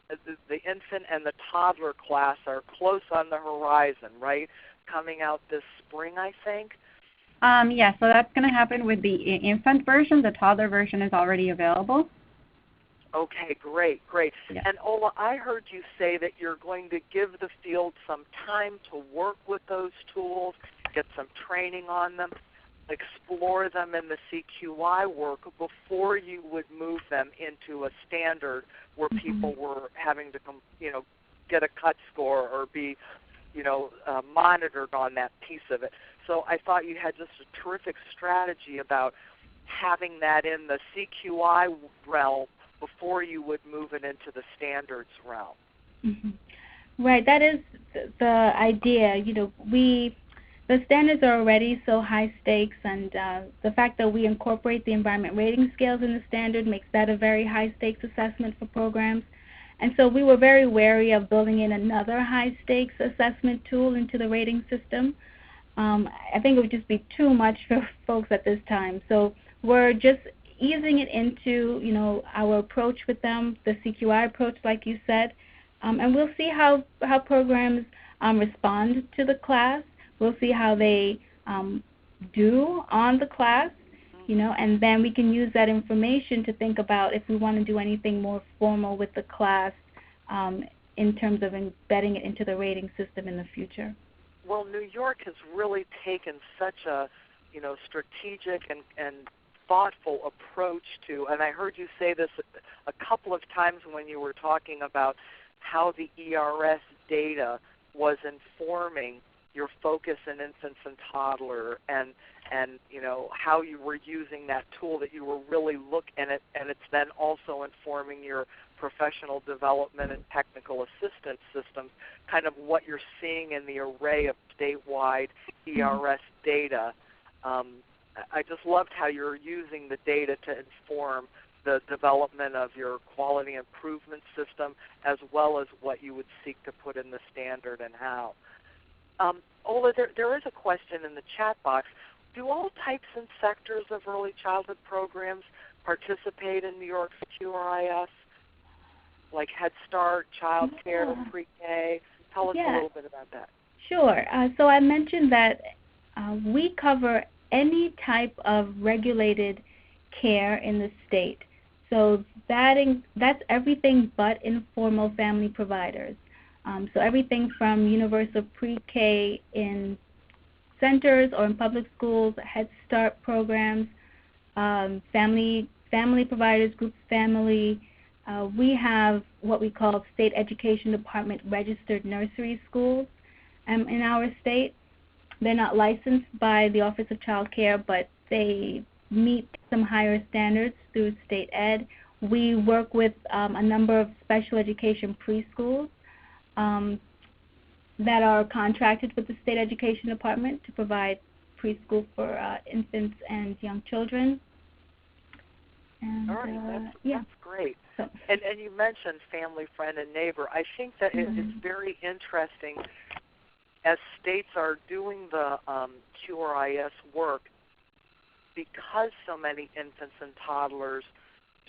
and the toddler class are close on the horizon, right? Coming out this spring, I think. Yeah, so that's going to happen with the infant version. The toddler version is already available. Okay, great. Yeah. And Ola, I heard you say that you're going to give the field some time to work with those tools, get some training on them, explore them in the CQI work before you would move them into a standard where people were having to, get a cut score or be, monitored on that piece of it. So I thought you had just a terrific strategy about having that in the CQI realm before you would move it into the standards realm. Mm-hmm. Right, that is the idea. The standards are already so high stakes, and the fact that we incorporate the environment rating scales in the standard makes that a very high stakes assessment for programs. And so we were very wary of building in another high stakes assessment tool into the rating system. I think it would just be too much for folks at this time. So we're just easing it into, our approach with them, the CQI approach, like you said, and we'll see how programs respond to the class. We'll see how they do on the class, and then we can use that information to think about if we want to do anything more formal with the class in terms of embedding it into the rating system in the future. Well, New York has really taken such a, strategic and thoughtful approach to, and I heard you say this a couple of times when you were talking about how the ERS data was informing your focus in infants and toddler, and how you were using that tool, that you were really looking at it, and it's then also informing your professional development and technical assistance systems, kind of what you're seeing in the array of statewide ERS data. I just loved how you're using the data to inform the development of your quality improvement system, as well as what you would seek to put in the standard and how. Ola, there is a question in the chat box. Do all types and sectors of early childhood programs participate in New York's QRIS, like Head Start, child care, pre-K? Tell us a little bit about that. Sure. So I mentioned that we cover any type of regulated care in the state. So that's everything but informal family providers. So everything from universal pre-K in centers or in public schools, Head Start programs, family providers, group family. We have what we call State Education Department registered nursery schools in our state. They're not licensed by the Office of Child Care, but they meet some higher standards through state ed. We work with a number of special education preschools that are contracted with the State Education Department to provide preschool for infants and young children. And, all right, that's great. So, and you mentioned family, friend, and neighbor. I think that it's very interesting as states are doing the QRIS work, because so many infants and toddlers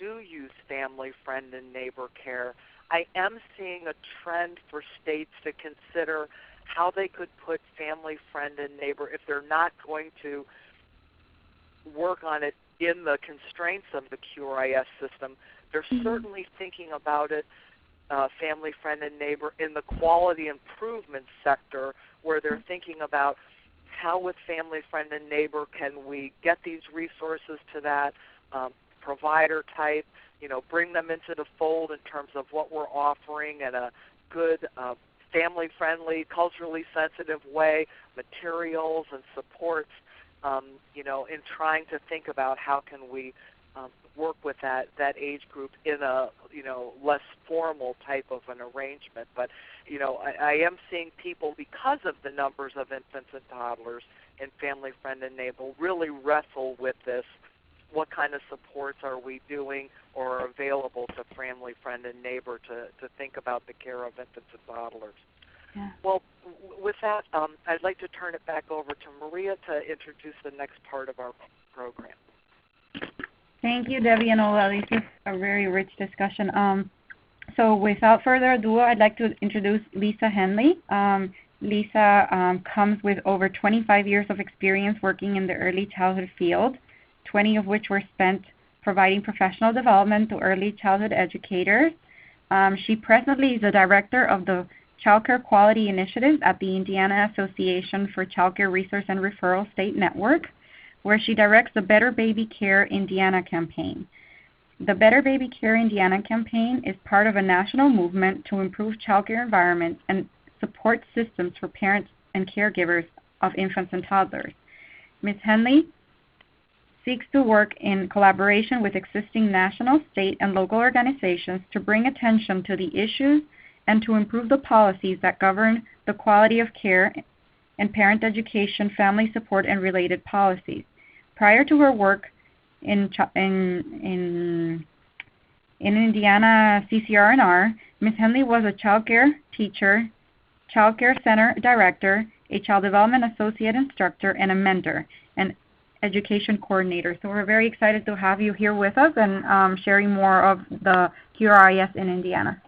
do use family, friend, and neighbor care, I am seeing a trend for states to consider how they could put family, friend, and neighbor, if they're not going to work on it in the constraints of the QRIS system, they're certainly thinking about it, family, friend, and neighbor, in the quality improvement sector, where they're thinking about how with family, friend, and neighbor can we get these resources to that provider type, bring them into the fold in terms of what we're offering in a good, family-friendly, culturally sensitive way, materials and supports, in trying to think about how can we work with that age group in a less formal type of an arrangement. But I am seeing people, because of the numbers of infants and toddlers in family, friend, and neighbor, really wrestle with this. What kind of supports are we doing or are available to family, friend, and neighbor to think about the care of infants and toddlers? Yeah. Well, with that, I'd like to turn it back over to Maria to introduce the next part of our program. Thank you, Debbie and Ola. This is a very rich discussion. So without further ado, I'd like to introduce Lisa Henley. Lisa comes with over 25 years of experience working in the early childhood field, 20 of which were spent providing professional development to early childhood educators. She presently is the director of the Child Care Quality Initiatives at the Indiana Association for Child Care Resource and Referral State Network, where she directs the Better Baby Care Indiana campaign. The Better Baby Care Indiana campaign is part of a national movement to improve child care environments and support systems for parents and caregivers of infants and toddlers. Ms. Henley seeks to work in collaboration with existing national, state, and local organizations to bring attention to the issues and to improve the policies that govern the quality of care and parent education, family support, and related policies. Prior to her work in Indiana CCR&R, Ms. Henley was a child care teacher, child care center director, a child development associate instructor, and a mentor, and education coordinator. So we're very excited to have you here with us and sharing more of the QRIS in Indiana.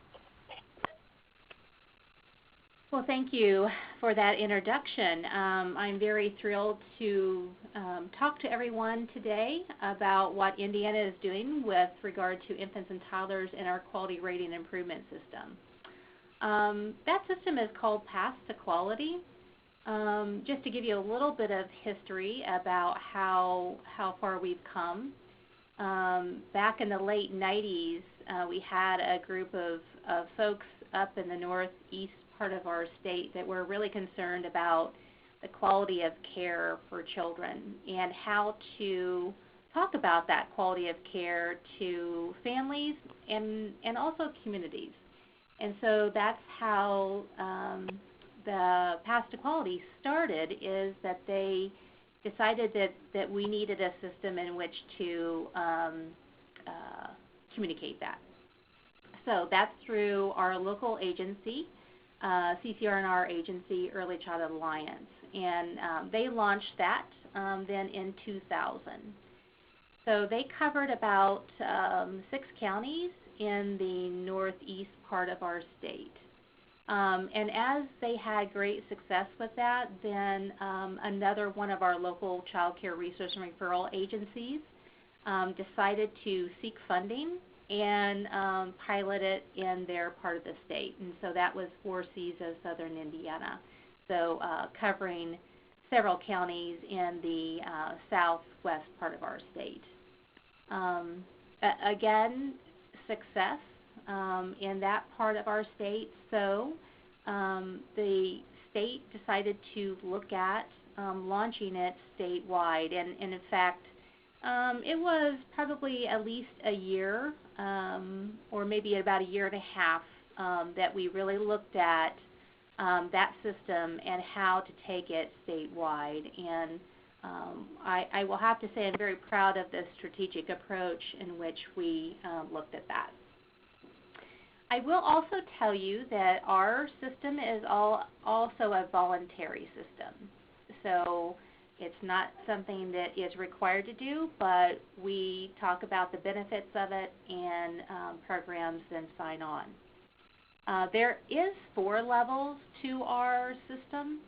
Well, thank you for that introduction. I'm very thrilled to talk to everyone today about what Indiana is doing with regard to infants and toddlers in our quality rating improvement system. That system is called Path to Quality. Just to give you a little bit of history about how far we've come. Back in the late 90s, we had a group of folks up in the northeast part of our state that were really concerned about the quality of care for children and how to talk about that quality of care to families and also communities. And so that's how the Path to Quality started, is that they decided that we needed a system in which to communicate that. So that's through our local agency, CCR&R agency, Early Childhood Alliance, and they launched that then in 2000. So they covered about 6 counties in the northeast part of our state. And as they had great success with that, then another one of our local child care resource and referral agencies decided to seek funding and pilot it in their part of the state. And so that was 4 Cs of Southern Indiana, so covering several counties in the southwest part of our state. Again, success in that part of our state. So the state decided to look at launching it statewide. And in fact, it was probably at least a year or maybe about a year and a half that we really looked at that system and how to take it statewide. And I will have to say I'm very proud of the strategic approach in which we looked at that. I will also tell you that our system is also a voluntary system. So It's not something that is required to do, but we talk about the benefits of it and programs then sign on. There is 4 levels to our system.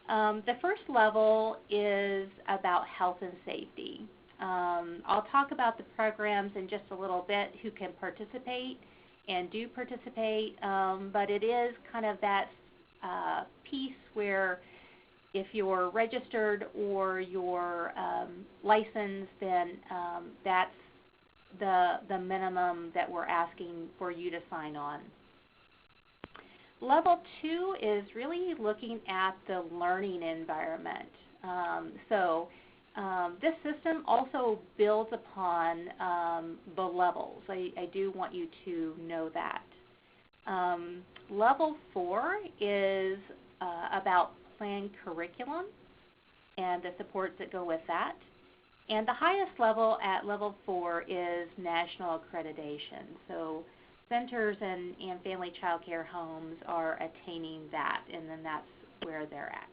The first level is about health and safety. I'll talk about the programs in just a little bit who can participate and do participate, but it is kind of that piece where if you're registered or you're licensed, then that's the minimum that we're asking for you to sign on. Level 2 is really looking at the learning environment. This system also builds upon the levels. I do want you to know that. Level 4 is about planned curriculum and the supports that go with that. And the highest level at level 4 is national accreditation. So centers and family child care homes are attaining that, and then that's where they're at.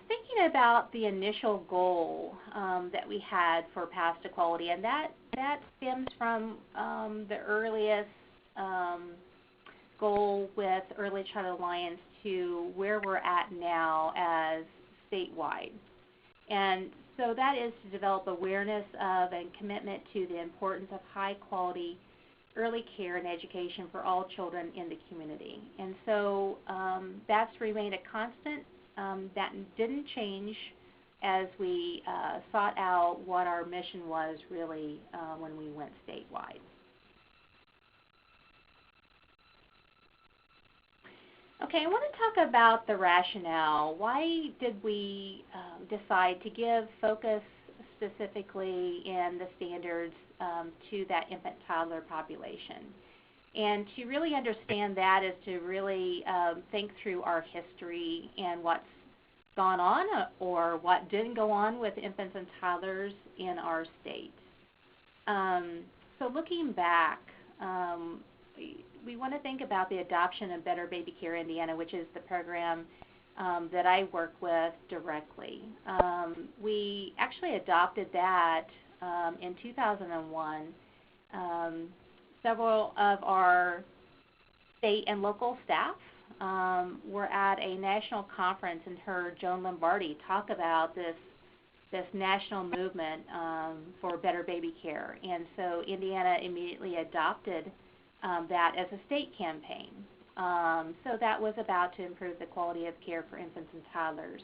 Thinking about the initial goal that we had for Path to Quality, and that stems from the earliest goal with Early Child Alliance to where we're at now as statewide. And so that is to develop awareness of and commitment to the importance of high quality early care and education for all children in the community. And so that's remained a constant. That didn't change as we sought out what our mission was really when we went statewide. Okay, I want to talk about the rationale. Why did we decide to give focus specifically in the standards to that infant toddler population? And to really understand that is to really think through our history and what's gone on or what didn't go on with infants and toddlers in our state. So looking back, we want to think about the adoption of Better Baby Care Indiana, which is the program that I work with directly. We actually adopted that in 2001. Several of our state and local staff were at a national conference and heard Joan Lombardi talk about this national movement for better baby care. And so Indiana immediately adopted that as a state campaign. So that was about to improve the quality of care for infants and toddlers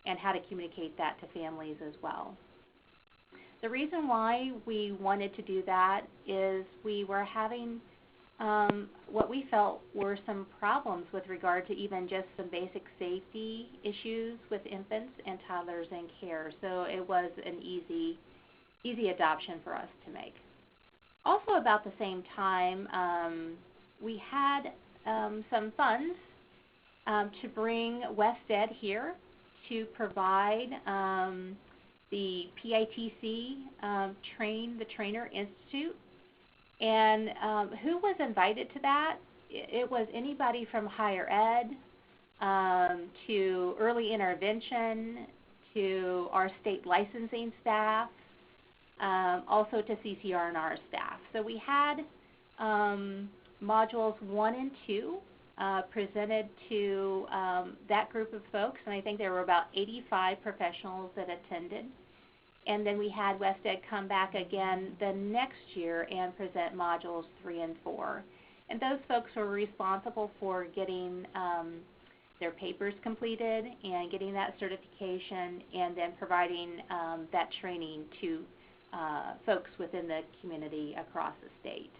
and how to communicate that to families as well. The reason why we wanted to do that is we were having what we felt were some problems with regard to even just some basic safety issues with infants and toddlers in care. So it was an easy adoption for us to make. Also about the same time, we had some funds to bring WestEd here to provide the PITC the Trainer Institute. And who was invited to that? It was anybody from higher ed to early intervention to our state licensing staff, also to CCR and our staff. So we had modules 1 and 2 presented to that group of folks, and I think there were about 85 professionals that attended. And then we had WestEd come back again the next year and present modules 3 and 4. And those folks were responsible for getting their papers completed and getting that certification and then providing that training to folks within the community across the state.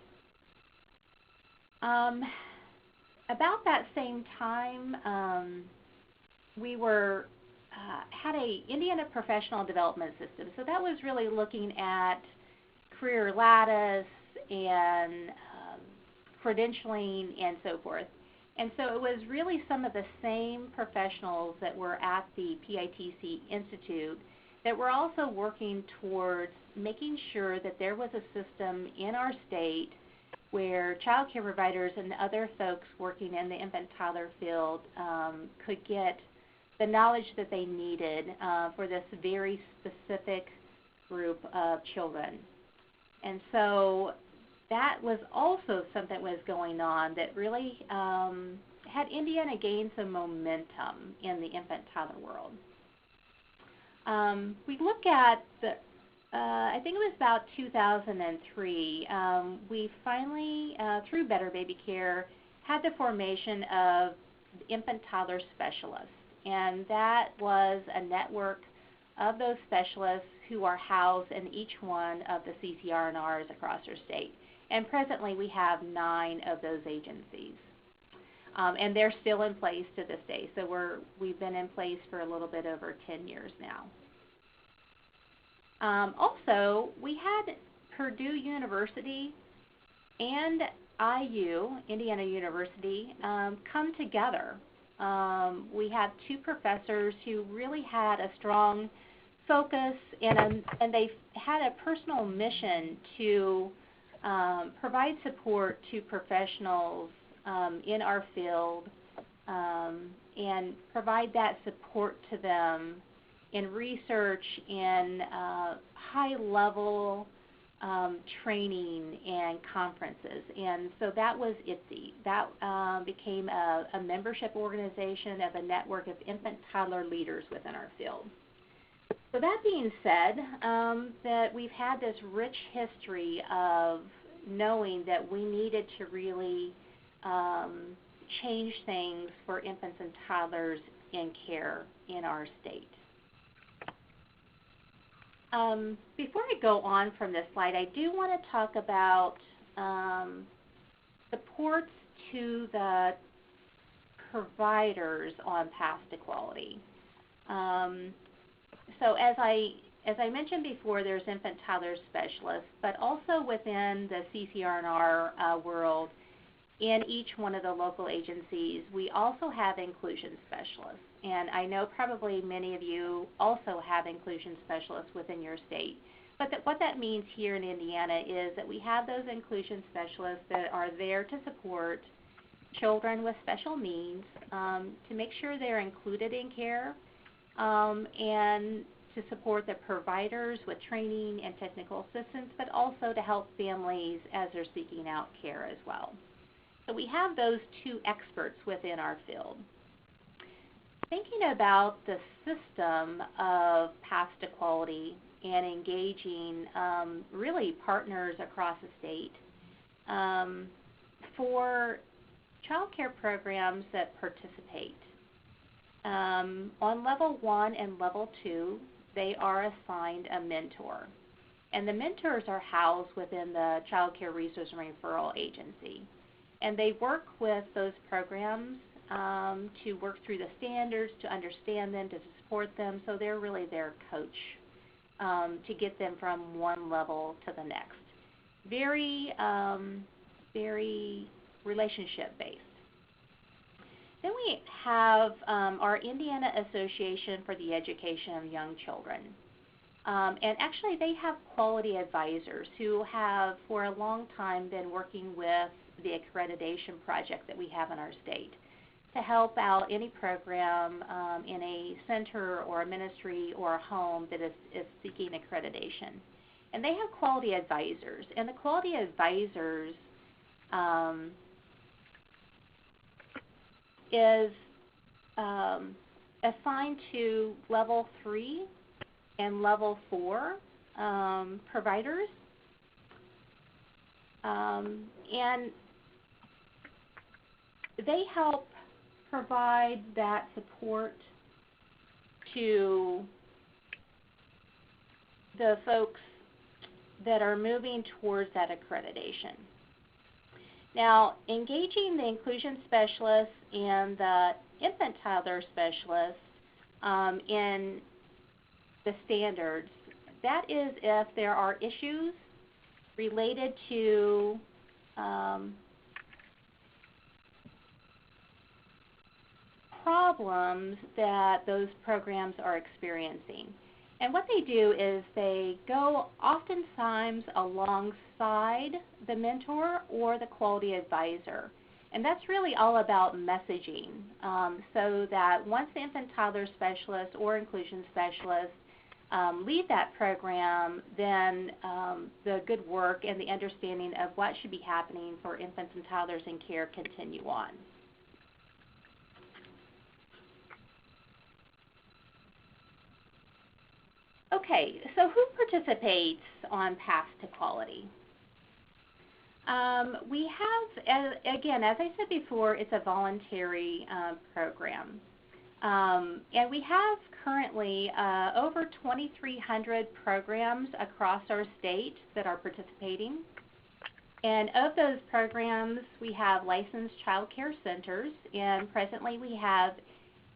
About that same time, we were had a Indiana Professional Development System. So that was really looking at career lattice and credentialing and so forth. And so it was really some of the same professionals that were at the PITC Institute that were also working towards making sure that there was a system in our state where child care providers and other folks working in the infant toddler field could get the knowledge that they needed for this very specific group of children. And so that was also something that was going on that really had Indiana gain some momentum in the infant toddler world. We look at the I think it was about 2003, we finally, through Better Baby Care, had the formation of infant toddler specialists. And that was a network of those specialists who are housed in each one of the CCR&Rs across our state. And presently we have 9 of those agencies. And they're still in place to this day. So we've been in place for a little bit over 10 years now. Also, we had Purdue University and IU, Indiana University, come together. We had 2 professors who really had a strong focus, and they had a personal mission to provide support to professionals in our field and provide that support to them in research and high-level training and conferences. And so that was ITSE. That became a membership organization of a network of infant toddler leaders within our field. So that being said, that we've had this rich history of knowing that we needed to really change things for infants and toddlers in care in our state. Before I go on from this slide, I do want to talk about supports to the providers on path to quality. So as I mentioned before, there's infant toddler specialists, but also within the CCR&R world, in each one of the local agencies, we also have inclusion specialists. And I know probably many of you also have inclusion specialists within your state. But what that means here in Indiana is that we have those inclusion specialists that are there to support children with special needs, to make sure they're included in care, and to support the providers with training and technical assistance, but also to help families as they're seeking out care as well. So we have those 2 experts within our field. Thinking about the system of path to quality and engaging really partners across the state for child care programs that participate. On level 1 and level 2, they are assigned a mentor. And the mentors are housed within the Child Care Resource and Referral Agency. And they work with those programs to work through the standards, to understand them, to support them. So they're really their coach to get them from one level to the next. Very, very relationship-based. Then we have our Indiana Association for the Education of Young Children. And actually they have quality advisors who have for a long time been working with the accreditation project that we have in our state to help out any program in a center or a ministry or a home that is seeking accreditation. And they have quality advisors. And the quality advisors is assigned to level 3 and level 4 providers. And they help provide that support to the folks that are moving towards that accreditation. Now, engaging the inclusion specialists and the infant toddler specialists in the standards, that is if there are issues related to problems that those programs are experiencing. And what they do is they go oftentimes alongside the mentor or the quality advisor. And that's really all about messaging, so that once the infant toddler specialist or inclusion specialist leave that program, then the good work and the understanding of what should be happening for infants and toddlers in care continue on. Okay, so who participates on Path to Quality? We have, again, as I said before, it's a voluntary program. And we have currently over 2,300 programs across our state that are participating. And of those programs, we have licensed child care centers, and presently we have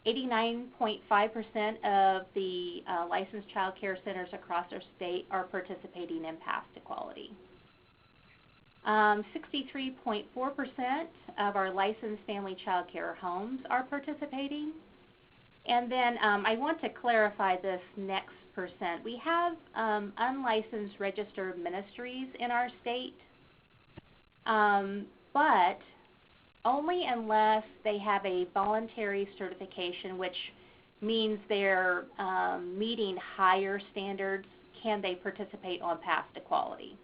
89.5% of the licensed child care centers across our state are participating in Path to Quality. 63.4% of our licensed family child care homes are participating. And then I want to clarify this next percent. We have unlicensed registered ministries in our state, but only unless they have a voluntary certification, which means they're meeting higher standards, can they participate on Path to Quality.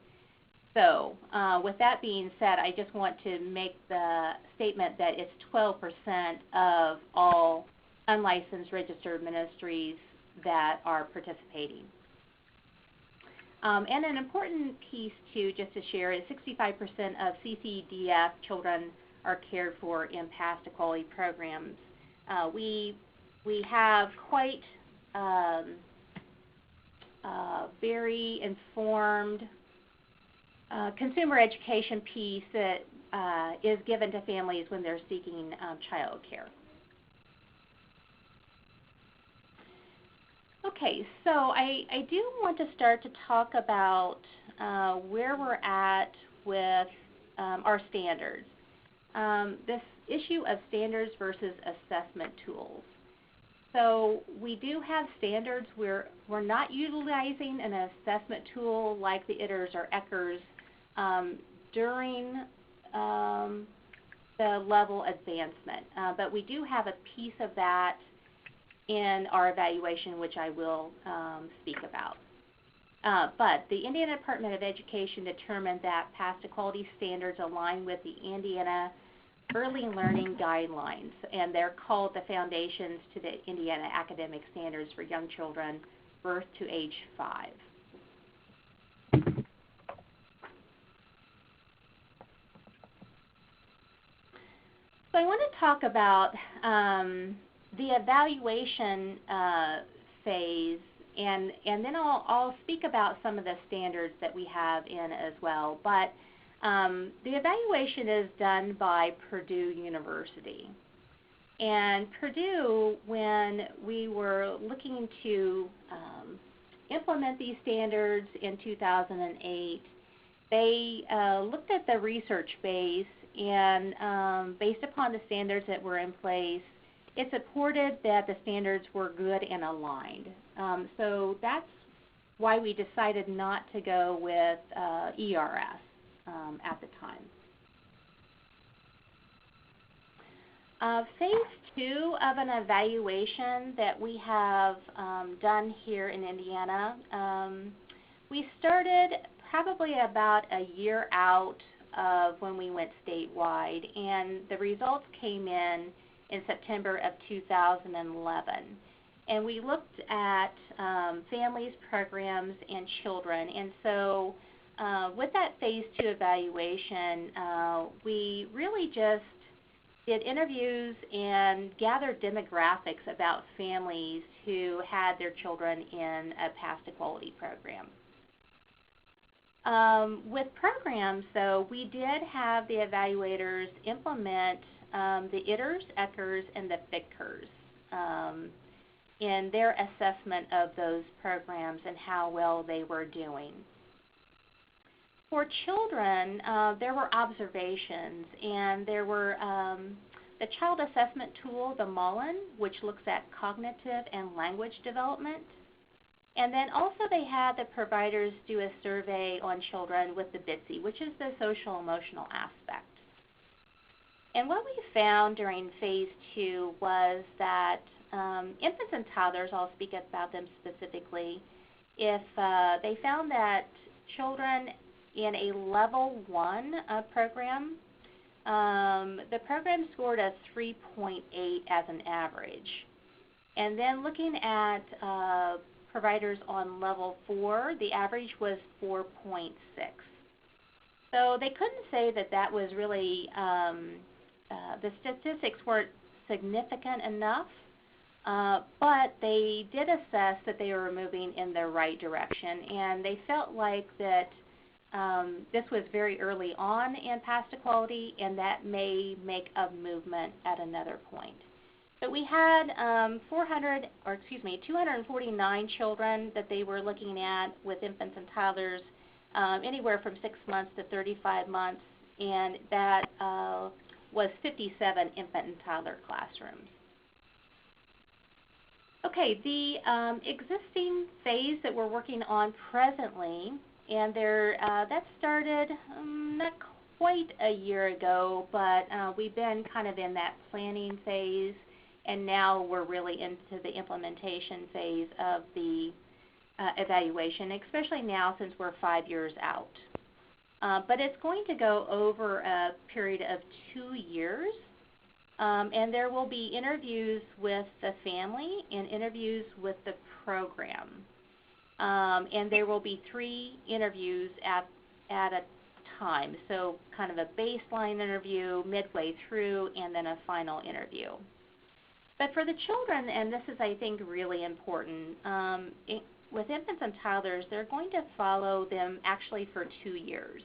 So with that being said, I just want to make the statement that it's 12% of all unlicensed registered ministries that are participating. And an important piece, too, just to share, is 65% of CCDF children are cared for in Path to Quality programs. We have quite very informed consumer education piece that is given to families when they're seeking child care. Okay, so I do want to start to talk about where we're at with our standards. This issue of standards versus assessment tools. So we do have standards where we're not utilizing an assessment tool like the ITERS or ECHRS during the level advancement, but we do have a piece of that in our evaluation, which I will speak about. But the Indiana Department of Education determined that Path to Quality standards align with the Indiana Early Learning Guidelines, and they're called the Foundations to the Indiana Academic Standards for Young Children, birth to age 5. So I want to talk about the evaluation phase, and then I'll speak about some of the standards that we have in as well. But the evaluation is done by Purdue University. And Purdue, when we were looking to implement these standards in 2008, they looked at the research base, and based upon the standards that were in place, it supported that the standards were good and aligned. So that's why we decided not to go with ERS at the time. Phase 2 of an evaluation that we have done here in Indiana, we started probably about a year out of when we went statewide, and the results came in September of 2011. And we looked at families, programs, and children. And so with that Phase 2 evaluation, we really just did interviews and gathered demographics about families who had their children in a Path to Quality program. With programs, though, we did have the evaluators implement the ITERS, ECHRS, and the FICRS in their assessment of those programs and how well they were doing. For children, there were observations, and there were the child assessment tool, the Mullen, which looks at cognitive and language development. And then also they had the providers do a survey on children with the BITSI, which is the social emotional aspect. And what we found during phase 2 was that infants and toddlers, I'll speak about them specifically, if they found that children in a level 1 program, the program scored a 3.8 as an average. And then looking at providers on level 4, the average was 4.6. So they couldn't say that that was really, the statistics weren't significant enough, but they did assess that they were moving in the right direction, and they felt like that this was very early on in path to quality, and that may make a movement at another point. But we had 249 children that they were looking at with infants and toddlers, anywhere from 6 months to 35 months, and that was 57 infant and toddler classrooms. Okay, the existing phase that we're working on presently, and that started not quite a year ago, but we've been kind of in that planning phase, and now we're really into the implementation phase of the evaluation, especially now since we're 5 years out. But it's going to go over a period of 2 years, and there will be interviews with the family and interviews with the program. And there will be 3 interviews at a time, so kind of a baseline interview, midway through, and then a final interview. But for the children, and this is, I think, really important, with infants and toddlers, they're going to follow them actually for 2 years.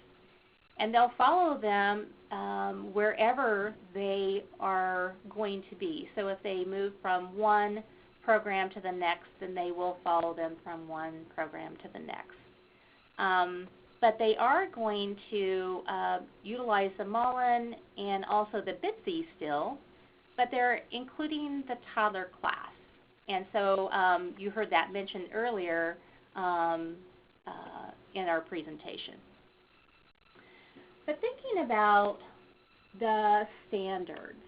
And they'll follow them wherever they are going to be. So if they move from one program to the next, then they will follow them from one program to the next. But they are going to utilize the Mullen and also the BITSI still, but they're including the toddler class. And so you heard that mentioned earlier in our presentation. But thinking about the standards.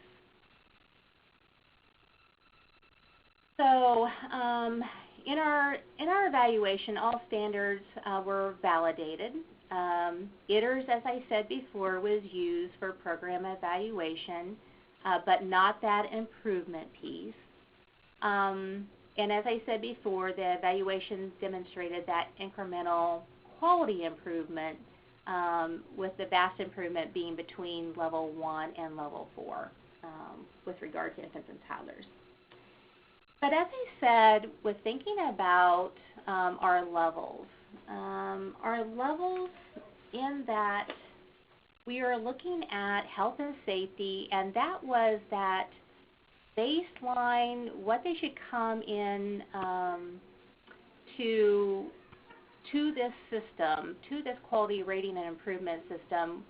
So in our evaluation, all standards were validated. ITERS, as I said before, was used for program evaluation, but not that improvement piece. And as I said before, the evaluation demonstrated that incremental quality improvement, with the vast improvement being between level 1 and level 4 with regard to infants and toddlers. But as I said, with thinking about our levels in that we are looking at health and safety, and that was that baseline, what they should come in to this system, to this quality rating and improvement system,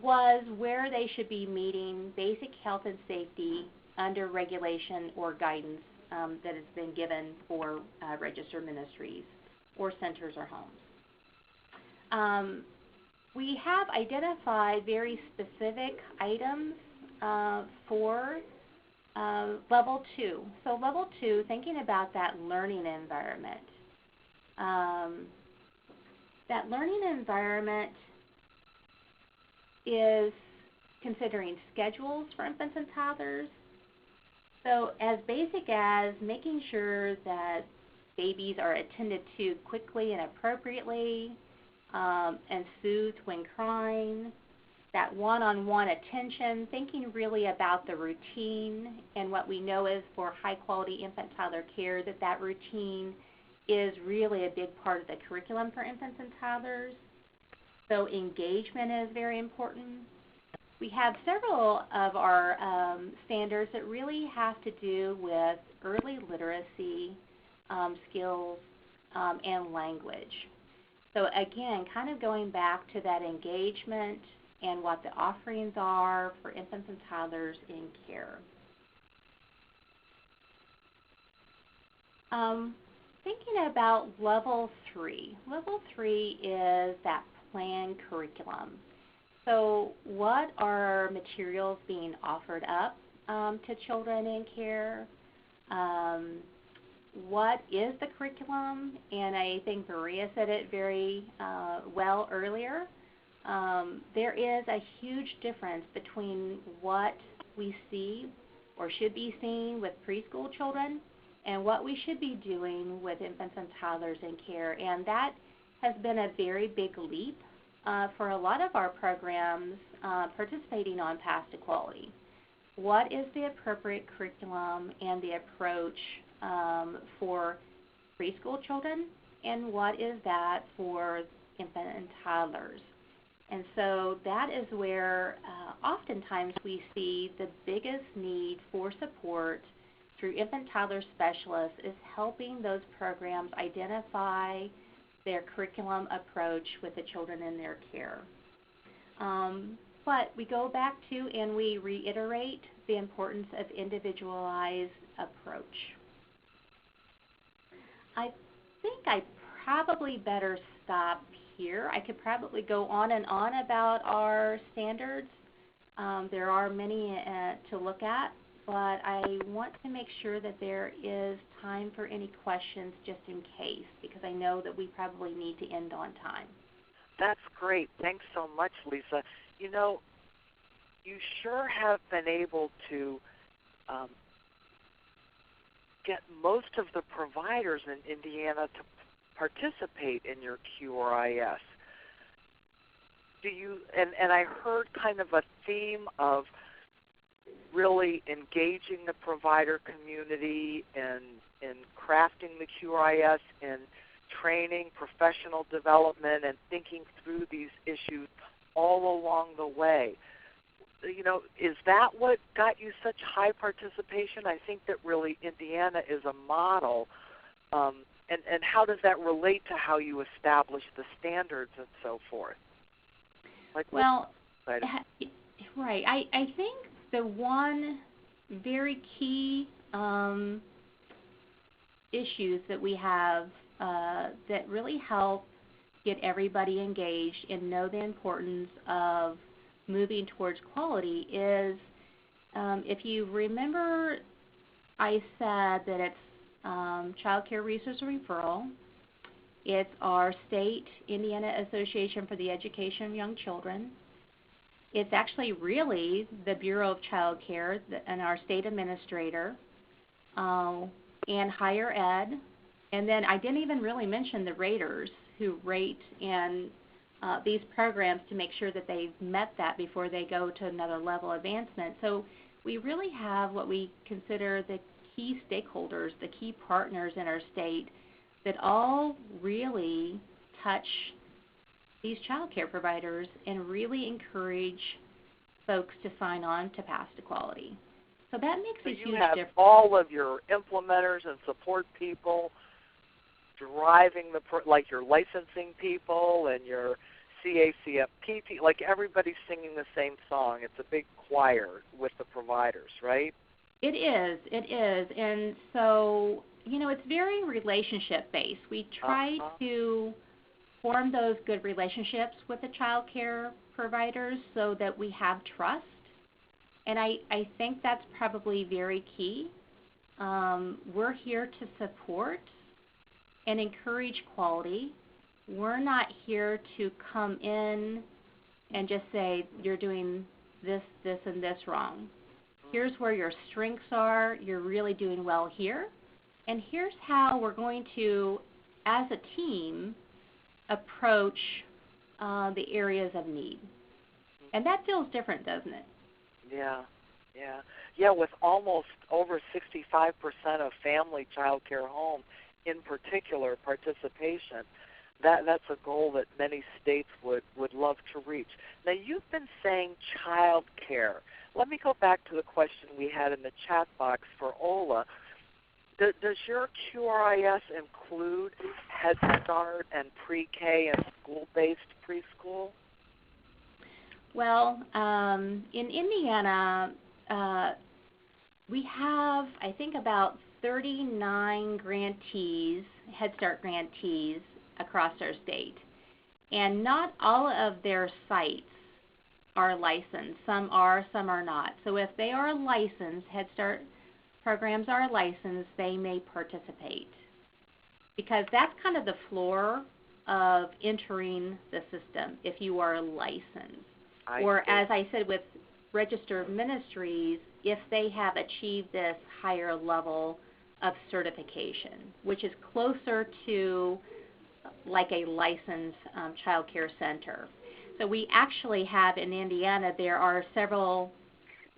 was where they should be meeting basic health and safety under regulation or guidance that has been given for registered ministries or centers or homes. We have identified very specific items for level 2. So level 2, thinking about that learning environment. That learning environment is considering schedules for infants and toddlers. So as basic as making sure that babies are attended to quickly and appropriately, and soothed when crying, that one-on-one attention, thinking really about the routine, and what we know is for high-quality infant-toddler care that routine is really a big part of the curriculum for infants and toddlers. So engagement is very important. We have several of our standards that really have to do with early literacy skills and language. So again, kind of going back to that engagement and what the offerings are for infants and toddlers in care. thinking about level 3. Level 3 is that planned curriculum. So what are materials being offered up to children in care? What is the curriculum? And I think Maria said it very well earlier. There is a huge difference between what we see or should be seeing with preschool children and what we should be doing with infants and toddlers in care. And that has been a very big leap for a lot of our programs participating on Path to Quality. What is the appropriate curriculum and the approach for preschool children, and what is that for infant and toddlers? And so that is where oftentimes we see the biggest need for support through infant toddler specialists is helping those programs identify their curriculum approach with the children in their care. But we go back to and we reiterate the importance of individualized approach. I think I probably better stop here. I could probably go on and on about our standards. There are many to look at, but I want to make sure that there is time for any questions just in case, because I know that we probably need to end on time. That's great. Thanks so much, Lisa. You know, you sure have been able to get most of the providers in Indiana to participate in your QRIS. Do you? And I heard kind of a theme of really engaging the provider community in crafting the QRIS, in training, professional development, and thinking through these issues all along the way. You know, is that what got you such high participation? I think that really Indiana is a model. And how does that relate to how you establish the standards and so forth? Like, well, right. I think the one very key issues that we have that really help get everybody engaged and know the importance of moving towards quality is, if you remember, I said that it's Child Care Resource and Referral. It's our state, Indiana Association for the Education of Young Children. It's actually really the Bureau of Child Care and our state administrator and higher ed. And then I didn't even really mention the raters who rate and these programs to make sure that they've met that before they go to another level of advancement. So we really have what we consider the key stakeholders, the key partners in our state that all really touch these child care providers and really encourage folks to sign on to Path to Quality. So that makes a huge difference. You have all of your implementers and support people driving like your licensing people and your CACFP, like everybody's singing the same song. It's a big choir with the providers, right? It is. And so, you know, it's very relationship-based. We try to form those good relationships with the child care providers so that we have trust. And I think that's probably very key. We're here to support and encourage quality. We're not here to come in and just say, you're doing this, this, and this wrong. Here's where your strengths are. You're really doing well here. And here's how we're going to, as a team, approach the areas of need. And that feels different, doesn't it? Yeah, with almost over 65% of family child care homes, in particular, participation, that's a goal that many states would love to reach. Now, you've been saying child care. Let me go back to the question we had in the chat box for Ola. Does your QRIS include Head Start and pre-K and school-based preschool? Well, in Indiana, we have, I think, about 39 grantees, Head Start grantees across our state. And not all of their sites are licensed. Some are, some are not. So if they are licensed, Head Start programs are licensed, they may participate. Because that's kind of the floor of entering the system if you are licensed. Or as I said with registered ministries, if they have achieved this higher level of certification, which is closer to like a licensed child care center. So we actually have in Indiana, there are several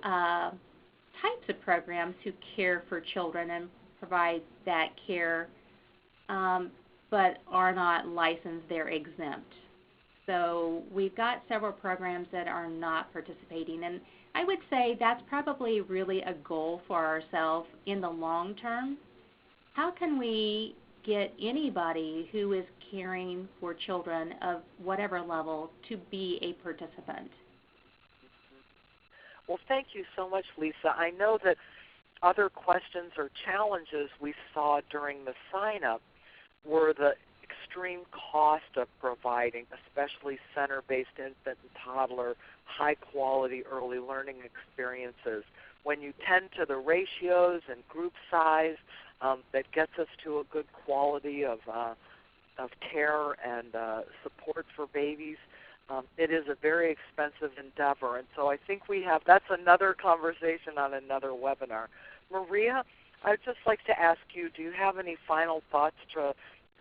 types of programs who care for children and provide that care, but are not licensed, they're exempt. So we've got several programs that are not participating, and I would say that's probably really a goal for ourselves in the long term. How can we get anybody who is caring for children of whatever level to be a participant? Well, thank you so much, Lisa. I know that other questions or challenges we saw during the sign-up were the extreme cost of providing, especially center-based infant and toddler, high-quality early learning experiences. When you tend to the ratios and group size, that gets us to a good quality of care and support for babies, it is a very expensive endeavor. And so I think that's another conversation on another webinar. Maria, I'd just like to ask you, do you have any final thoughts to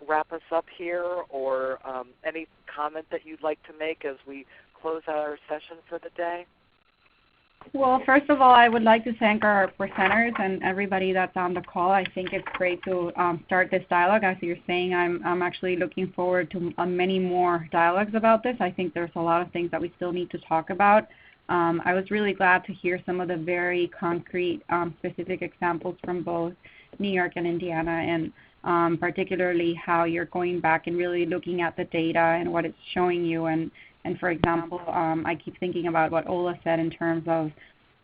wrap us up here, or any comment that you'd like to make as we close out our session for the day? Well, first of all, I would like to thank our presenters and everybody that's on the call. I think it's great to start this dialogue. As you're saying, I'm actually looking forward to many more dialogues about this. I think there's a lot of things that we still need to talk about. I was really glad to hear some of the very concrete, specific examples from both New York and Indiana, and particularly how you're going back and really looking at the data and what it's showing you. And for example, I keep thinking about what Ola said in terms of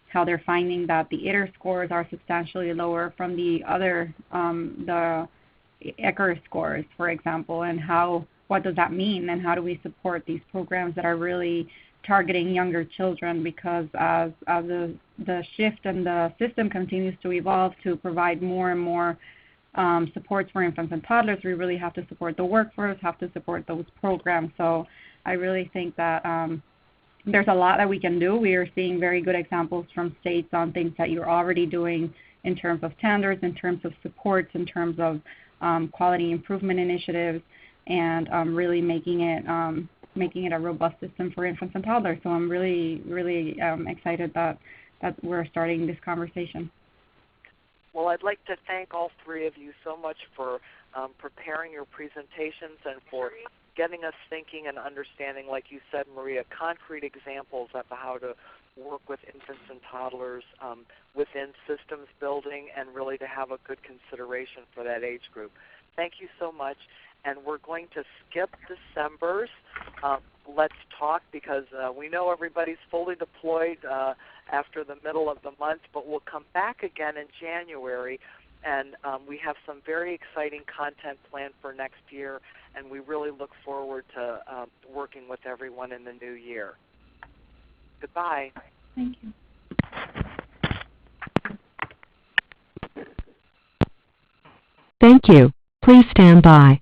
how they're finding that the ITER scores are substantially lower from the other, the ECR scores, for example, and what does that mean, and how do we support these programs that are really targeting younger children, because as the shift and the system continues to evolve to provide more and more supports for infants and toddlers, we really have to support the workforce, have to support those programs. So I really think that there's a lot that we can do. We are seeing very good examples from states on things that you're already doing in terms of standards, in terms of supports, in terms of quality improvement initiatives, and really making it a robust system for infants and toddlers. So I'm really, really excited that we're starting this conversation. Well, I'd like to thank all three of you so much for preparing your presentations and for getting us thinking and understanding, like you said, Maria, concrete examples of how to work with infants and toddlers within systems building, and really to have a good consideration for that age group. Thank you so much. And we're going to skip December's Let's Talk, because we know everybody's fully deployed after the middle of the month, but we'll come back again in January, and we have some very exciting content planned for next year, and we really look forward to working with everyone in the new year. Goodbye. Thank you. Thank you. Please stand by.